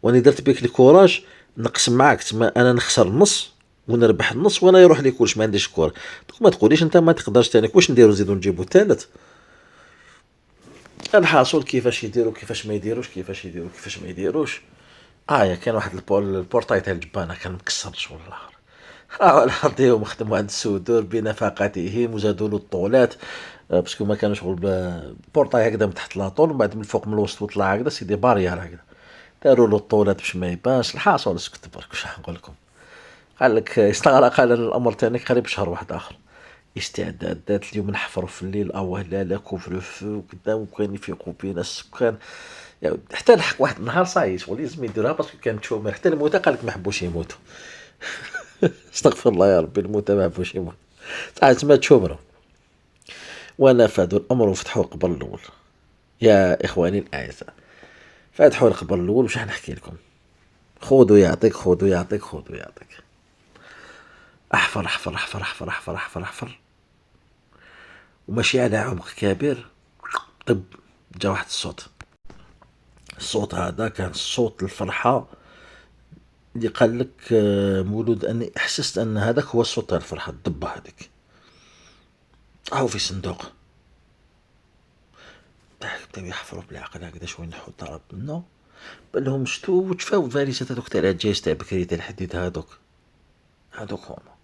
وانا درت بك الكوراج نقسم معاك، تسمى انا نخسر النص ونربح النص وانا يروح لي كلش، ما عنديش الكوراج. ما تقوليش انت ما تقدرش تاني، واش نديرو نزيدو نجيبو ثالث. الحاصل كيفاش يديروا كيفاش ما يديروش، كيفاش يديروا كيفاش ما يديروش. كان واحد البورتاي تاع الجبانه كان مكسر شغل الاخر، راهو الحظيهم خدموا عند السودور بنفقاتهم وزادوا له الطولات. باسكو ما كانوش شغل بورتاي هكذا من تحت لاطول، ومن بعد من الفوق من الوسط وطلع هكذا سيدي بارير هكذا، داروا له الطولات باش ما يبانش. الحاصل اسكت برك واش راح نقول لكم. قال لك استغرق، قال الامر تاني قريب شهر واحد اخر، استعدادات اليوم نحفروا في الليل، لا لا كوفر فو وكذا، وكان يفيقوا بينا السكان. حتى لحق واحد النهار صاي شغل لازم يديروها، باسكو كان تشومر حتى الموتى قال لك ما حبوش يموتوا. استغفر الله يا ربي، الموتى ما حبوش يموتوا، صح تسمى تشومروا. ونفذوا الامر وفتحوا القبر الاول. يا اخواني الاعزاء، فتحوا القبر الاول، وش نحكي لكم، خذوا يعطيك خذوا يعطيك خذوا يعطيك. احفر احفر احفر احفر احفر احفر احفر، وماشي على عمق كبير. طب جا واحد الصوت هذا كان صوت الفرحة، اللي قال لك مولود اني احسست ان هذاك هو الصوت تاع الفرحة، الضبة هذيك. هاو في صندوق، بداو يحفروا بالعقل هكذا شوي، نحو الضرب منه، بان لهم شتو تفاو الفارسات هذوك تاع العجاج تاع بكري تاع الحديد، هذوك هما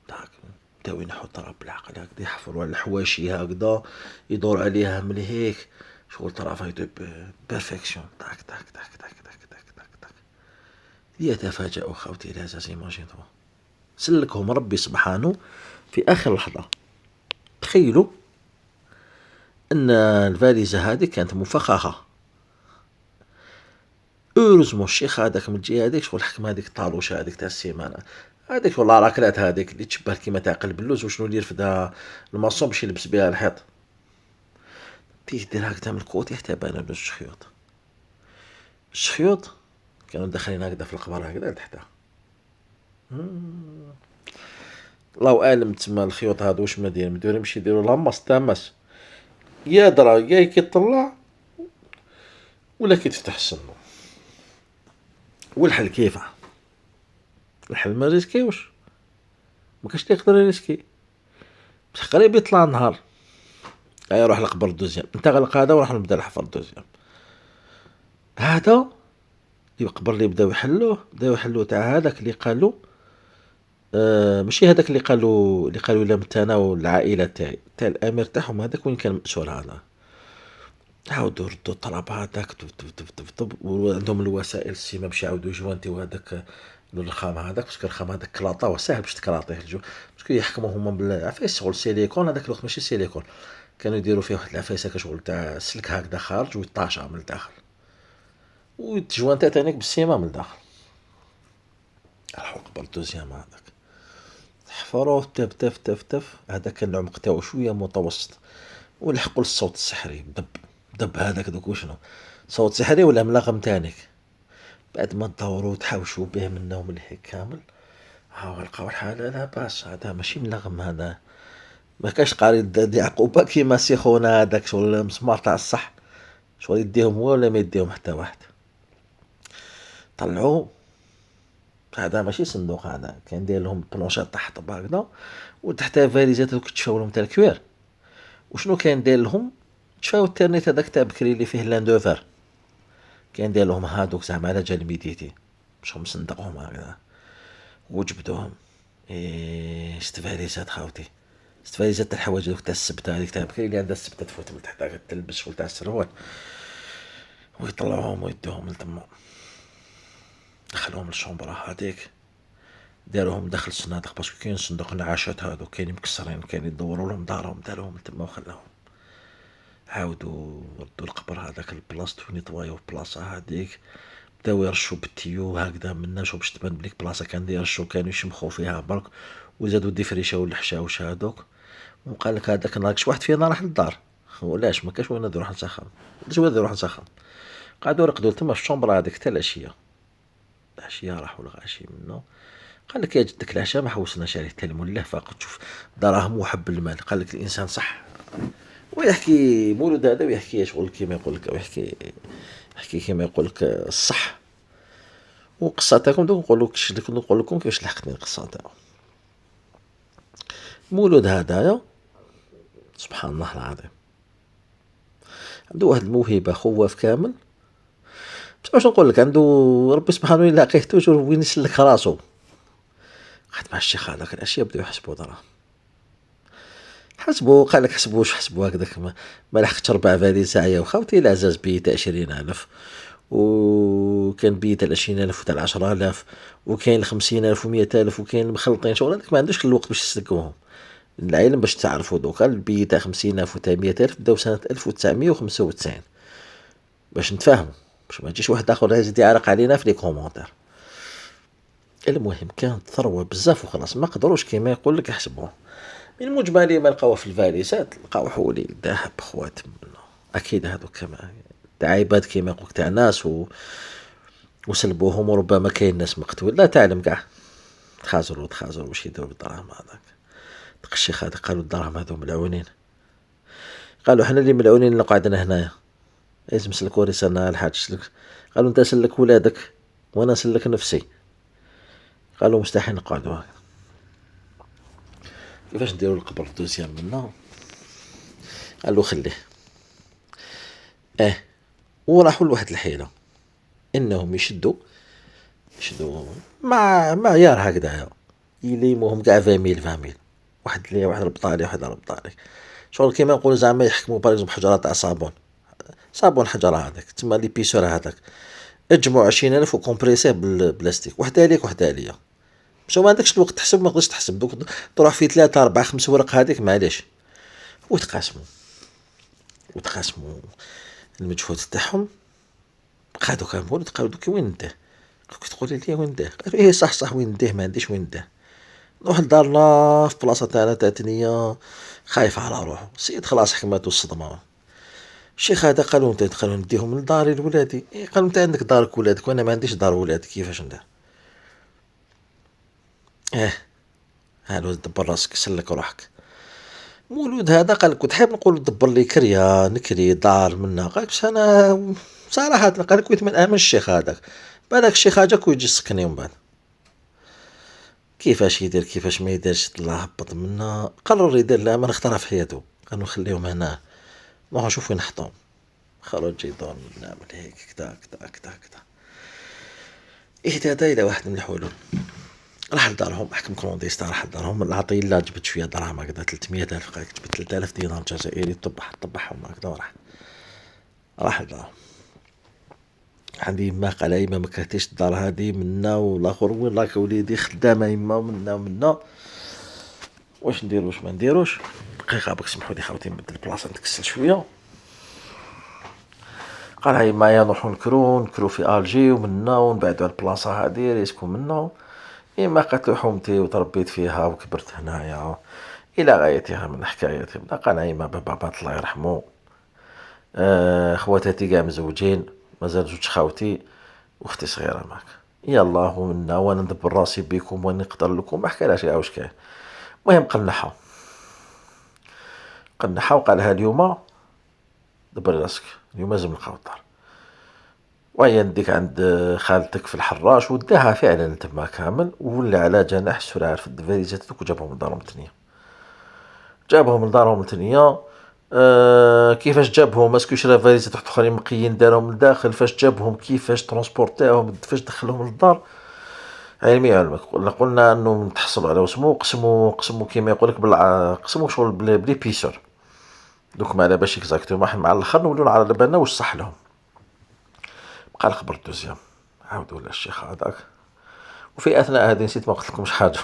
داك. بداو ينحو الضرب بالعقل هكذا، يحفروا على الحواشي هكذا، يدور عليها من هيك شغل طرافاي دو بيرفكسيون. تاك تاك تاك تاك تاك تاك تاك تاك. يتفاجأ خوتي لا زيماجينو، سلكهم ربي سبحانه في آخر لحظة. تخيلوا أن الفاليزة هذه كانت مفخخة. اوروزمون الشيخ هذاك من الجهة هذيك شغل حكم هذيك الطالوشة هذيك تاع السيمانة هذيك، والله راكلات هذيك اللي تشبه كيما تاع قلب اللوز، وشنو اللي يرفدها الماصون باش يلبس بها الحيط، تيجي دير هكذا من الكوتي حتى بان له الشخيوط كانوا داخلين هكذا في القبر هكذا لتحتها. الله اعلم تما الخيوط هادو واش مدير يمشي يديروا لاماس تاماس، يا درا يا كيطلع ولا كيتفتح الصندوق. والحل كيفاه؟ الحل ما ريسكيوش، ما كاش اللي يقدر يريسكي، بصح قريب يطلع النهار. روح القبر الدوزيام، انت غلق هذا وراح نبدا الحفر الدوزيام. هذا القبر اللي بداو يحلوه تاع هذاك اللي قالوا ماشي هذاك اللي قالوا لهم انا والعائله تاعي تاع الامير تاعهم هذاك، وين كان مأسور هذا. عاودوا ردوا الطلب هذاك، وعندهم الوسائل السيما باش يعاودوا يجوانتيو هذاك الرخام هذاك، باسكو الرخام هذاك كلاطا وساهل باش تكلاطيه الجو، باسكو يحكموا هما بالعفايس شغل سيليكون هذاك الوقت، ماشي سيليكون، كانوا يديروا فيه واحد العفايس هكا شغل تاع سلك هكذا خارج ويطاشا من الداخل، وتجوانتا تانيك بالسيما من الداخل. راحوا قبل دوزيام هذاك حفروه تف تف تف تف، هذا كان العمق تاعو شويه متوسط، ولحقوا للصوت السحري دب هذاك دوك وشنو صوت سحري ولا ملغم تانيك. بعد ما تدوروا وتحوشوا به منا ومن هيك كامل، لقاو الحالة لا باس، هذا ماشي ملغم، هذا ما كاش قاري يعقوبة كيما سيخونا هذاك شغل المسمار تاع الصح، شغل يديهم هو ولا ما يديهم حتى واحد. طلعوا هذا ماشي صندوق، هذا كان داير لهم بلونشات تحت هكذا، وتحتها فاليزات دوك تشفاو لهم تاع الكوير. وشنو كان داير لهم؟ تشفاو الترنيت هذاك تاع بكري اللي فيه لاندوفر، كان داير لهم هادوك زعما على جال ميديتي باش مصندقهم هكذا، وجبدوهم. شت فاليزات خاوتي، شت فاليزات تاع الحوايج دوك تاع السبته هذيك تاع بكري اللي عندها السبته تفوت من تحت هكا تلبس شغل تاع السروال، ويطلعوهم ويدوهم لتما، دخلوهم للشومبرا هذيك. داروهم داخل الصناديق باسكو كاين صندوق النعاشات هادو كاينين مكسرين، كاين يدوروا لهم دارهم، داروهم تما وخلاهم. عاودوا ردوا القبر هذاك لبلاصتو نيطوايو بلاصة هذيك، بداو يرشوا بالتيو هكذا منا شو باش تبان بليك بلاصة كان يرشوا، كانوا يشمخوا فيها برك، وزادوا ديفريشاو الحشاوش هادوك. وقال لك هذاك النهار كش واحد فينا راح للدار، ولاش ما كاش وين نروح نسخن، علاش وين نروح نسخن. قعدوا رقدوا تما في الشومبر هذيك حتى العشية. العشية راحوا الغاشي منه. قال لك يا جدك العشاء ما حوسناش عليه حتى المولاه فاقد شوف دراهم وحب المال. قال لك الانسان صح ويحكي مولود هذا ويحكي شغل كيما يقول لك، ويحكي يحكي كيما يقول لك الصح. وقصة تاعكم دوك نقول لكم كيفاش لحقتني القصة تاعو. مولود هذايا سبحان الله العظيم عنده واحد الموهبة خواف كامل. بس واش نقول لك، عنده ربي سبحانه يلاقيه توجور وين يسلك راسو. قعد مع الشيخ هذاك الاشياء بداو يحسبوا دراهم. حسبوا قال لك حسبوا واش حسبوا هكذاك ما لحقتش 4 فاليز يا وخاوتي العزاز بيت 20,000، وكان بيت 20,000 وتاع 10,000، وكاين 50,000 و100,000، وكاين مخلطين شغل هذاك ما عندوش الوقت باش يسلكوهم. العلم باش تعرفوا دوكا البيت تاع 50,000 وتاع 100,000 بداو سنة 1995 باش نتفاهموا، باش ما يجيش واحد اخر يزيد يعرق علينا في لي كومونتير. المهم كانت ثروة بزاف وخلاص ما قدروش كيما يقول لك يحسبوها. من المجمل ما لقاوها في الفاليسات لقاو حولي ذهب خواتم اكيد هذوك كما تعايبات كيما يقولك تاع ناس وسلبوهم، وربما كاين ناس مقتول لا تعلم كاع. تخازروا واش يديروا بالدراهم هذاك. داك الشيخ هذا قالوا الدراهم هذو ملعونين، قالوا حنا اللي ملعونين اللي قعدنا هنايا. لازم سلكوا رسالة الحاج سلك. قالوا انت سلك ولادك وانا سلك نفسي. قالوا مستحيل نقعدوا هكا. كيفاش نديروا القبر الدوزيام منا؟ قالوا خليه. وراحوا لواحد الحيلة انهم يشدوا مع عيار هكذايا يليموهم كاع 20,000 واحد ليا واحد ربطالي واحد ربطالي شغل كيما نقولوا زعما يحكموا باريزومبل حجره تاع صابون حجره هذاك تما لي بيسور هذاك اجمعوا 20,000 وكومبريسيه بالبلاستيك وحده ليك وحده ليا. باش ما عندكش الوقت تحسب ما تقدرش تحسب دوك تروح في 3 4 5 ورق هذيك معليش. وتقاسموا المجهود تاعهم. قعدوا كامل قالوا دوك وين نديه؟ كنت تقولي لي وين نديه؟ قالوا ايه صح وين نديه ما عنديش وين نديه. نروح لدارنا في بلاصه تاعنا تاع تنيا خايف على روحه سيد خلاص حكمته الصدمه. الشيخ هذا قالوا انت قالوا نديهم لداري لولادي. إيه قالوا انت عندك دارك ولادك وانا ما عنديش دار ولادي كيفاش ندير؟ هالو دبر راسك سلك روحك. مولود هذا قال كنت حاب نقول دبر لي كريا نكري دار منا قال بس انا صراحه قال كنت من امن الشيخ هذاك بالك الشيخ هاجاك ويجي يسكني من بعد. كيفاش يدير كيفاش ما يديرش الله هبط منا قرر يدير لا ما نختار في حياته قالوا نخليهم هنا نروح نشوف وين نحطهم. خرج يدور نعمل هيك كدا كدا كدا كدا اهتدى الى واحد من الحلول. راح لدارهم حكم كرونديستا راح لدارهم العطيه لا جبت شويه دراهم هكذا 300,000 قال جبت 3,000 دينار جزائري طبعهم هكذا راح لدارهم. عندي ما قال يما ما كرهتيش الدار هذه منا والاخر وين راك وليدي خدامه يما منا واش ندير واش ما نديروش. دقيقه باك سمحوا لي خاوتي نبدل البلاصه نتكسل شويه. قال هاي ما نروحو نكرو في الجي ومنا ونبعدو على البلاصه هذه ريسكو منا. إما قالت له حومتي وتربيت فيها وكبرت هنايا إلى غايتها من حكايتي. قال إما بابات الله يرحمه خواتاتي كاع مزوجين مازال 2 خاوتي واختي صغيرة معك يلا هو منا وانا ندبر راسي بيكم وانا نقدر لكم ما حكالهاش واش كاين. المهم قنحها وقالها اليوم دبري راسك اليوم لازم نلقاو الدار. وهي نديك عند خالتك في الحراش وداها فعلا تما كامل ولا على جناح السرعة في الفاليزات دوك وجابهم لدارهم تنيا. جابهم لدارهم تنيا كيفاش جابهم اسكو شرا فاليزات واحد اخرين مقيين دارهم لداخل فاش جابهم كيفاش ترونسبورتاهم فاش دخلهم للدار. علمي علمك قلنا انه نتحصلوا على واسمو قسموا كيما يقولك قسموا شغل بلي بيسور دوك ما على باش اكزاكتومون مع الاخر نولوا على بالنا واش صح لهم. بقى الخبر الدوزيام عاودوا للشيخ هذاك وفي أثناء هذه نسيت ما قلت لكمش حاجة.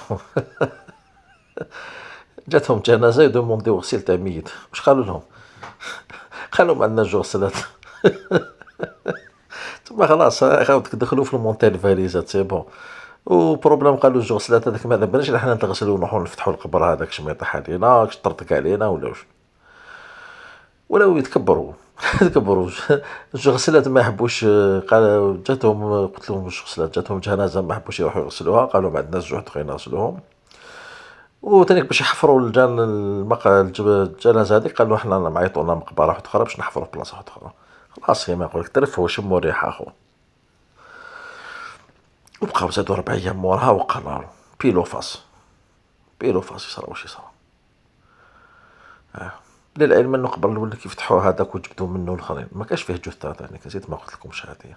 جاتهم جنازة يدومونديو غسيل تاع ميت، واش قالوا لهم؟ قالوا ما عندناش غسالات. تما خلاص عاودك دخلوا في المونتي فاليزات سي بون. وبروبليم قالوا الجوغ سلات هذاك ما بالناش حنا نتغسلوا ونروحوا نفتحوا القبر هذاك شما يطيح علينا كش طرطق علينا ولا واش. ولاو يتكبروا. يتكبروا. الجوغ سلات ما يحبوش. قال جاتهم قلت لهم الجوغ سلات جاتهم جنازه ما حبوش يروحوا يغسلوها، قالوا ما عندناش جوج اخرين نغسلوهم. وتانيك باش يحفروا الجنازه هذيك قالوا حنا معيطوا لنا مقبره واحده اخرى باش نحفروا في بلاصه واحده اخرى. خلاص كيما يقول لك ترفهوا شموا الريحه اخو. وبقاو زادوا 4 أيام موراها وقرروا بيلو فاس. بيلو فاس يصرا واش يصرا. للعلم انه قبل ولا كيفتحوا هذاك وجبدوا منه الاخرين ما كاش فيه جثات، يعني كنزيد ما قلت لكمش هذه.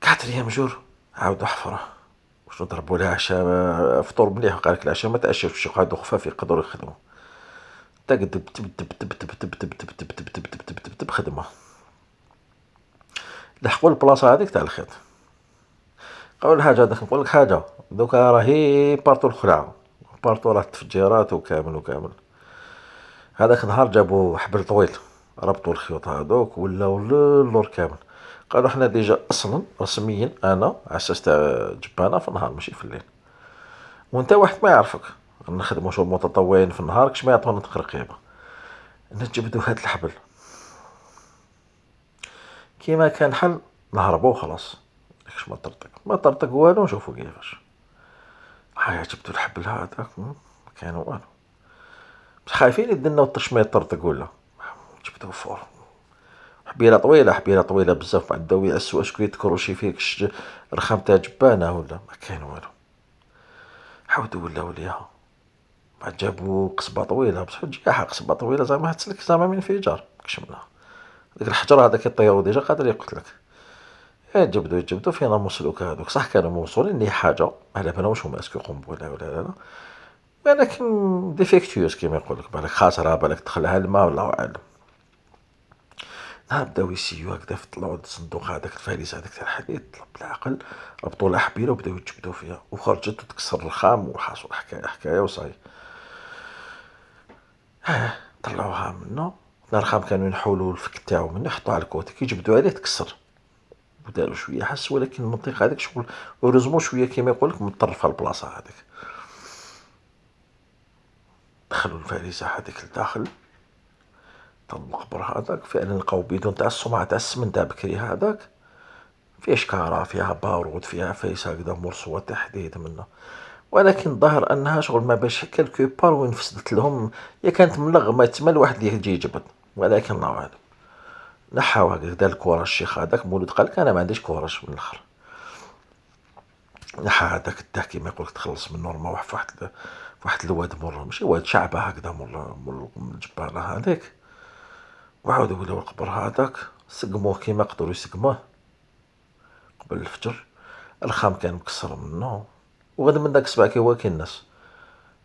4 أيام جور عاودوا حفره. واش ضربوا لها عشاء فطور مليح، قال لك العشاء ما تعشاوش شي هادو خفاف يقدروا يخدموا. تقدب تب تب تب تب تب تب تب تب تب تب تب تب تب خدمه. لحقوا البلاصه هذيك تاع الخيط. قول حاجه هذاك نقول لك حاجه دوكا راهي بارتو الخلعه، بارتو راه التفجيرات وكامل وكامل. هذاك النهار جابوا حبل طويل ربطوا الخيوط هذوك ولاو اللور كامل. قالوا حنا ديجا اصلا رسميا انا عساس تاع جبانه في النهار ماشي في الليل، وانت واحد ما يعرفك نخدموا شغل متطوعين في النهار كش ما يعطونا تقرقيبه. نجبدوا هاد الحبل كيما كان حل نهربوا خلاص. داكش ما طرطق والو. نشوفوا كيفاش هيا جبدوا الحبل هذاك ما كانوا والو، بس خايفين يدنا وطش ما يطرطق ولا. جبدوه فور حبيله طويله حبيله طويله بزاف، بعد بداو يعسوا اشكون يتكروشي فيك رخام تاع جبانه ولا ما كاين والو. عاودوا ولاو ليها. بعد جابوا قصبه طويله بصح تجيها قصبه طويله زعما تسلك زعما من انفجار كشمنا. ديك الحجر هذاك يطيروا ديجا قادر يقتلك. يجبدوا فينا مسلوك هذوك صح كانوا موصولين لي حاجه على بالهم واش هما اسكو قنبله ولا لا، ولكن ديفيكتيوس كيما يقول لك بالك خاسره بالك دخلها الماء والله اعلم. بداو يسيو هكذا طلعوا الصندوق هذاك الفارس هذاك تاع الحديد طلب بالعقل، ربطوا لها حبيله وبداو يتجبدوا فيها وخرجت وتكسر الرخام وحاسوا حكايه وصاي. طلعوها منه. الرخام كانوا ينحولوا الفك تاعو منه يحطوه على الكوتي كي يجبدوا عليه تكسر. وداروا شويه حس ولكن المنطقه هذيك شغل ورزموا شويه كيما يقول لك متطرفه البلاصه هذيك. دخلوا الفارسه هذيك لداخل تاع المقبره هذاك فعلا لقاو بيدون تاع الصمع تاع السمن تاع بكري هذاك فيه شكاره فيها بارود فيها فايس هكذا مرصوه تاع حديد منه، ولكن ظهر انها شغل ما باش كالكو بار وين فسدت لهم يا كانت ملغمه تما الواحد اللي يجي يجبد، ولكن الله اعلم. نحاو هكذا دار الكوراج الشيخ هذاك مولود قال لك انا ما عنديش كوراج من الاخر. نحا هذاك الداه كيما يقول لك تخلص من نورما واحد الواد مر ماشي واد شعبه هكذا مر الجبانه هذيك. وعاودوا ولاو القبر هذاك سقموه كيما قدروا يسقموه قبل الفجر. الخام كان مكسر منه وغد من داك السبع كي هو كاين الناس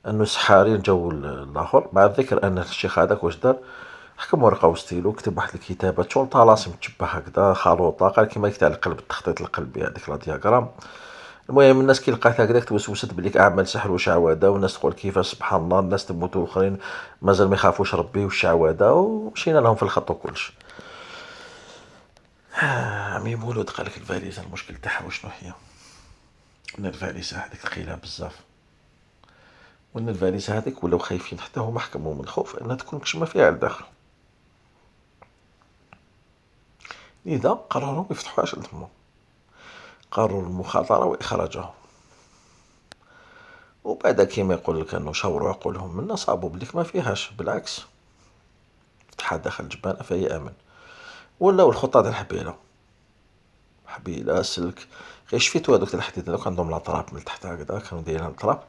انه سحارين جاو الاخر مع الذكر ان الشيخ هذاك واش دار حكم ورقه وستيلو كتب واحد الكتابه شغل طلاسم تشبه هكذا خلوطه قال كيما تاع القلب التخطيط القلبي هذيك لا دياغرام. المهم الناس كي لقات هكذاك توسوست بليك اعمال سحر وشعوذه والناس تقول كيفاش سبحان الله الناس تموت والاخرين مازال ما يخافوش ربي والشعوذه ومشينا لهم في الخط وكلش. عمي مولود قال لك الفاليزه المشكل تاعها وشنو هي؟ ان الفاليزه هذيك ثقيله بزاف، وان الفاليزه هذيك ولاو خايفين حتى هما حكموا من الخوف انها تكون كشمه فيها على الداخل، لذا قرروا يفتحوها عشان تمو. قرروا المخاطره واخراجها. وبعد كيما يقول لك انه شاوروا عقولهم منا صابوا بليك ما فيهاش بالعكس فتحها داخل الجبانه فهي امن. ولاو الخطه تاع الحبيله حبيله سلك غير شفيتو هذوك الحديد هذوك عندهم لاطراب من تحت هكذا كانوا دايرين لاطراب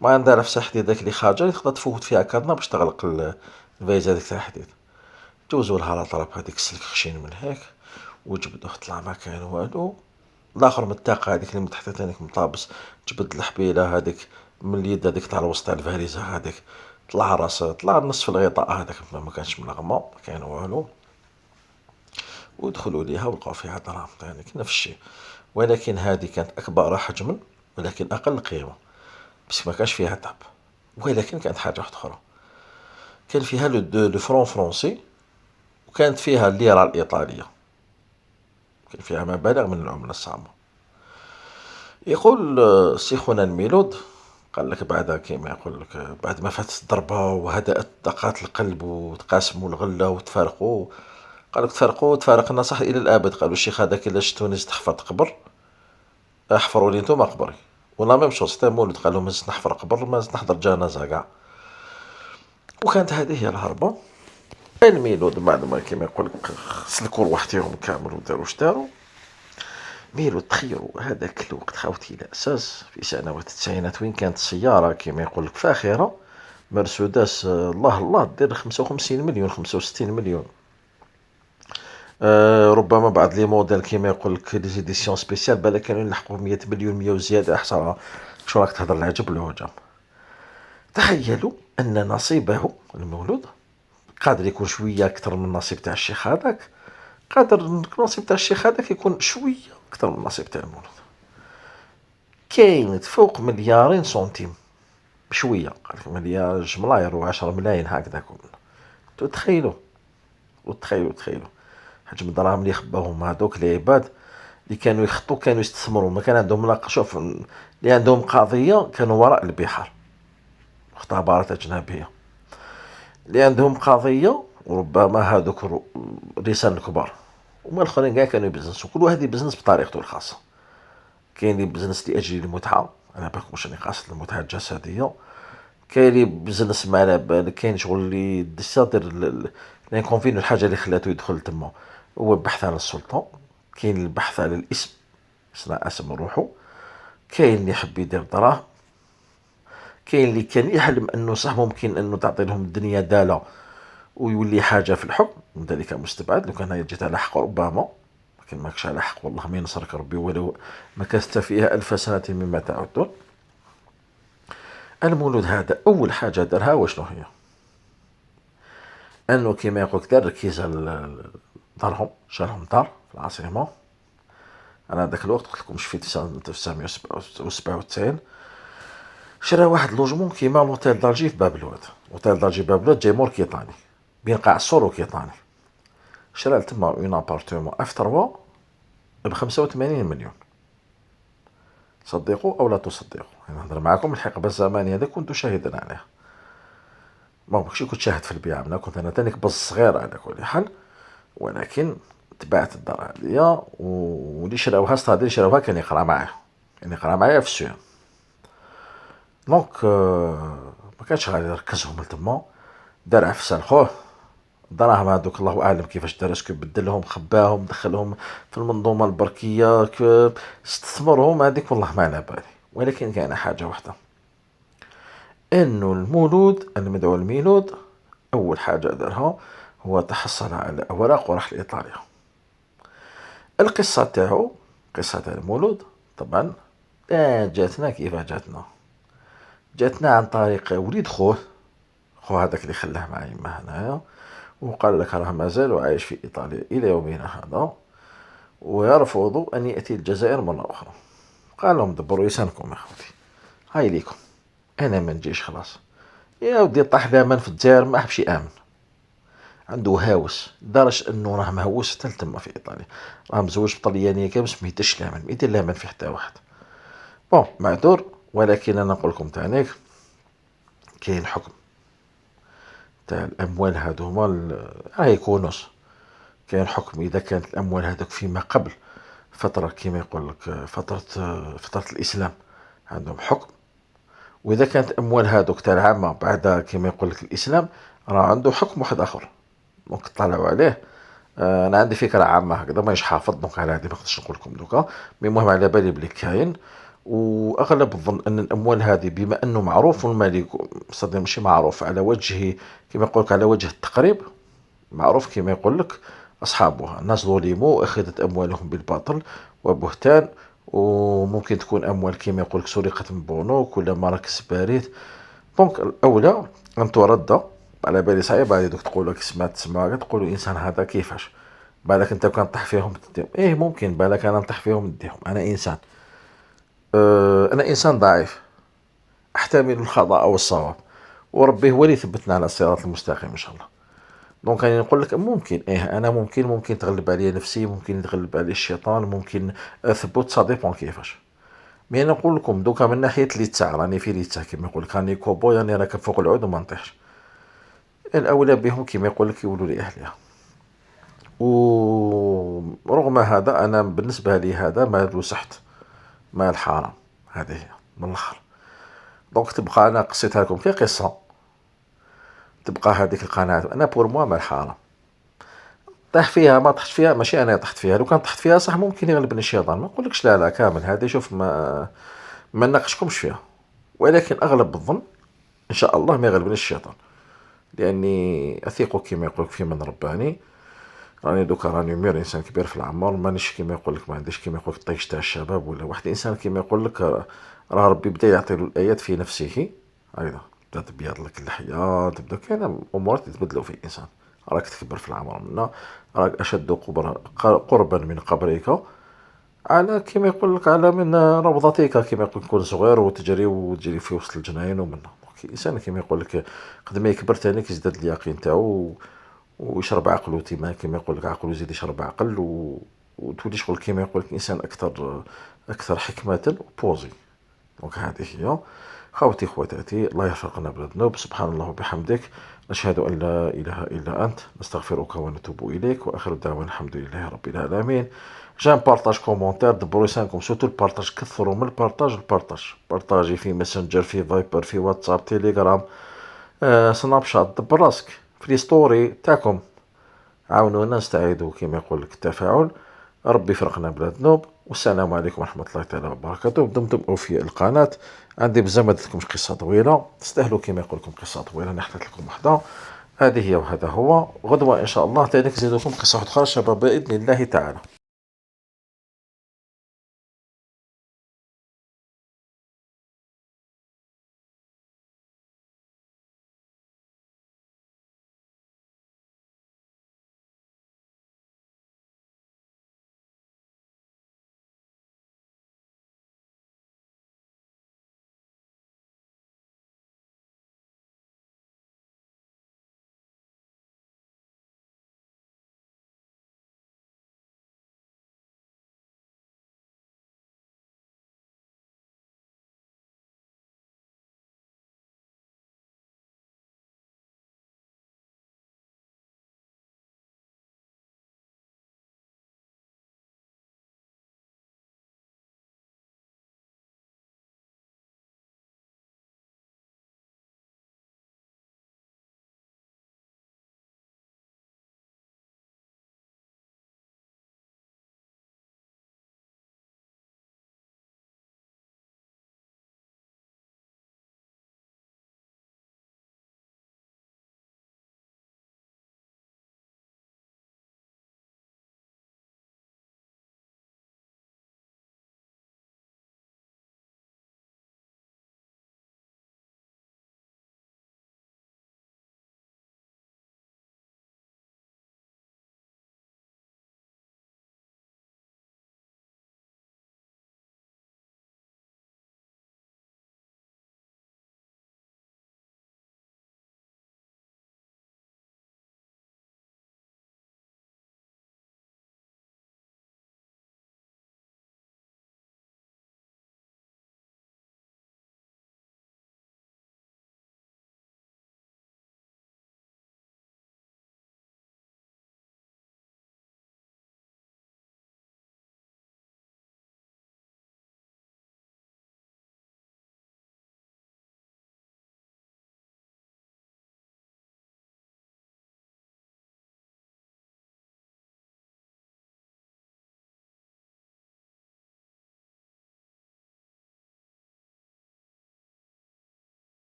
ما عندها نفس الحديد داك اللي خارجه اللي تقدر تفوت فيها كادنا باش تغلق الفايزه هذيك تاع الحديد. جوزوا لها لاطراب هذيك السلك خشين من هيك وجبدوه طلع ما كان والو. الاخر من الطاقه هذيك اللي من تحت ثانيك مطابس جبد الحبيله هذيك من اليد هذيك تاع الوسط تاع الفاريزه هذيك طلع راسه طلع نصف الغطاء هذاك ما كانش ملغمه ما كان والو. ودخلوا ليها ولقاو فيها دراهم ثاني نفس الشيء ولكن هذه كانت أكبر حجما ولكن أقل قيمة، بس ما كانش فيها ذهب. ولكن كانت حاجة واحدة أخرى، كان فيها لو فرون فرونسي، وكانت فيها الليرة الإيطالية، كان فيها مبالغ من العملة الصعبة. يقول سي خونا الميلود، قال لك بعد كيما يقول لك بعد ما فاتت الضربة وهدأت دقات القلب وتقاسموا الغلة وتفارقوا، قال لك تفارقنا صح إلى الأبد. قالوا الشيخ هذاك إلا شفتوني زدت حفرت قبر، احفروا لي نتوما قبري. ولا ميم شوز حتى مولود قال لهم ما زدت نحفر قبر، ما زدت نحضر جنازة كاع. وكانت هذه هي الهربة. الميلود بعد ما كيما يقول لك سلكوا رواحتهم كامل وداروا واش داروا. ميلود تخيلوا هذاك الوقت خاوتي الى اساس في سنوات التسعينات، وين كانت السيارة كيما يقول لك فاخرة، مرسيدس الله الله دير 55 مليون 65 مليون. ربما بعض لي موديل كيما يقول لك لي زيديسيون سبيسيال بالا كانوا يلحقوا 100 مليون 100 وزياده احسن. شو راك تهضر العجب والعجب. تخيلوا ان نصيبه المولود قادر يكون شويه اكثر من النصيب تاع الشيخ هذاك، قادر النصيب تاع الشيخ هذاك يكون شويه اكثر من النصيب تاع المولود. كاينت فوق مليارين سنتيم بشويه، قال لك مليار جملاير و10 ملايين هكذا. تخيلوا تخيلوا حجم الدراهم اللي خباهم هذوك العباد اللي كانوا يخطوا، كانوا يستثمروا، ما كان عندهم لا شوف اللي عندهم قضيه كانوا وراء البحار، اختبارات اجنبيه اللي عندهم قضيه، وربما هذوك رسال الكبار، وما الاخرين كاع كانوا يبزنسوا. كل واحد يبزنس بطريقته الخاصه. كاين اللي بزنس لاجل المتعه، انا باك واش راني قاصد المتعه الجسديه. كاين اللي بزنس ما على بالك، كاين شغل اللي دير الانكونفين، الحاجه اللي خلاته يدخل تما هو البحث عن السلطه. كاين البحث على الاسم، صنع اسم روحه. كاين اللي يحب يدير دراهم. كاين اللي كان يحلم انه صح ممكن انه تعطي لهم الدنيا داله ويولي حاجه في الحكم، ذلك مستبعد. لو كان جيت على حق ربما، لكن ماكش على حق والله ما ينصرك ربي، ولو مكثت فيها 1000 سنه مما تعدون. المولود هذا اول حاجه دارها وشنو هي؟ انه كيما يقول دار ركيزه دارهم، شالهم دار في العاصمه. انا ذاك الوقت قلت لكم في 1997 شرا واحد لوجمون كيما لوتيل دالجي في باب الواد. لوتيل دالجي باب الواد جاي مور كيطاني بين قاع السور وكيطاني. شرا تما اون ابارتمون اف 3 ب 85 مليون. صدقوا او لا تصدقوا، انا نهضر معكم الحقبه الزمنيه هذا كنت شاهدا عليها. ماشي كنت شاهد في البيع، انا كنت انا تانيك بس صغير على كل حال. ولكن تبعت الدار هذيا، واللي شراوها هذه اللي شراوها كان يقرا معايا، كان يقرا معايا في السوق. دونك ما كانش غادي يركزهم لتما، دار عفسه لخوه. الدراهم هذوك الله اعلم كيفاش دار، اسكو بدلهم خباهم دخلهم في المنظومه البركيه استثمرهم هذيك والله ما على بالي. ولكن كاينه حاجه واحده، انه المولود المدعو الميلود اول حاجه دارها هو تحصل على اوراق وراح لايطاليا. القصه تاعو قصه تاع المولود طبعا جاتنا كيف جاتنا عن طريق وليد خوه هذاك اللي خلاه مع يمه هنايا، وقال لك راه مازال عايش في ايطاليا الى يومنا هذا، ويرفض ان ياتي الجزائر مره اخرى. قال لهم دبروا لسانكم يا خوتي، هاي ليكم، انا ما نجيش خلاص. يا ودي طاح دائما في الجزائر ما حبش يامن، عنده هاوس لدرجه انه راه مهووس حتى تما في ايطاليا. راه مزوج بطليانيه كامل ما يدش لامن، ما يدير لامن في حتى واحد. بون معذور، ولكن انا نقول لكم تانيك كاين حكم تاع الاموال هذوما راهي كونوس. كاين حكم اذا كانت الاموال هذوك فيما قبل فتره كيما يقول لك فتره الاسلام عندهم حكم، واذا كانت الاموال هذوك تاع العامه بعد كيما يقول لك الاسلام راه عنده حكم واحد اخر. دونك طلعوا عليه. انا عندي فكره عامه هكذا مانيش حافظ، دونك على هذه ما نقدرش نقول لكم دوكا، مي المهم على بالي بلي كاين. واغلب الظن ان الاموال هذه بما انه معروف المالك صدق ماشي معروف على وجه كما يقول لك على وجه التقريب، معروف كما يقول لك اصحابها ناس ظلموا اخذت اموالهم بالباطل وبهتان، وممكن تكون اموال كما يقول لك سرقت من بنوك ولا مراكز باريد. دونك الاولى ان ترد. على بالي صعيب هذه دوك تقول لك سمعت تقولوا الانسان هذا كيفاش بالك انت كان طيح فيهم تديهم، ايه ممكن بالك انا نطيح فيهم نديهم، انا انسان. انا انسان ضعيف، احتمل الخطأ او الصواب، وربي هو اللي يثبتنا على الصراط المستقيم ان شاء الله. دونك راني نقول لك ممكن، انا ممكن تغلب عليا نفسي، ممكن يتغلب علي الشيطان، ممكن اثبت، سا ديبون كيفاش. مي انا نقول لكم دوكا من ناحيه لي تاع راني في لي تاع كيما يقول لك، راني كوبوي، راني راكب فوق العود وما نطيحش. الاولى بهم كيما يقول لك يولوا لاهلها. ورغم هذا انا بالنسبه لي هذا مال وسحت، مال حرام. هذه هي من الاخر. دونك تبقى انا قصيتها لكم كي قصه، تبقى هذيك القناعه انا بور موا مال حرام. طيح فيها ما طحت فيها ماشي انا طحت فيها، لو كان طحت فيها صح ممكن يغلبني الشيطان، ما نقولكش لا لا كامل هذه، شوف ما نناقشكمش فيها، ولكن اغلب الظن ان شاء الله ما يغلبني الشيطان، لاني اثق كما يقول في من رباني. راني دوكا راني مير انسان كبير في العمر، مانيش كيما يقول لك، ما عنديش كيما يقول لك الطيش تاع الشباب، ولا واحد انسان كيما يقول لك راه ربي بدا يعطي له الايات في نفسه ايضا، بدا تبيض لك اللحيه، تبدا كاين امورات يتبدلوا في الانسان. راك تكبر في العمر منا، راك اشد قربا من قبرك، على كيما يقول لك على من روضتك، كيما يقول تكون صغير وتجري في وسط الجناين ومنا. دونك الانسان كيما يقول لك قد ما يكبر تاني كيزداد اليقين تاعو، ويشرب عقلو تيما كيما يقول لك، عقلو يزيد يشرب عقل، وتولي شغل كيما يقول لك انسان اكثر حكمة وبوزي. دونك هذه هي. خوتي خواتاتي، الله يرفقنا بالذنوب، سبحان الله وبحمدك، نشهد أن لا إله إلا أنت، نستغفرك ونتوب إليك، وآخر دعوانا الحمد لله رب العالمين. جيم بارطاج كومونتير، دبروا لسانكم، سورتو البارطاج، كثروا من البارطاج، بارطاجي في ماسنجر، في فايبر، في واتساب، تيليجرام، سناب شات، دبر راسك في لي ستوري تاعكم، عاونونا نستعيدوا كما يقول لك التفاعل. ربي يفرقنا بلا ذنوب، والسلام عليكم ورحمة الله تعالى وبركاته. دمتم أوفياء القناة. عندي بزاف ما درتلكمش قصة طويلة، تستاهلوا كما يقول لكم قصة طويلة، أنا حطيت لكم وحدة. هذه هي وهذا هو. غدوة إن شاء الله تاني نزيد لكم قصة أخرى شباب بإذن الله تعالى.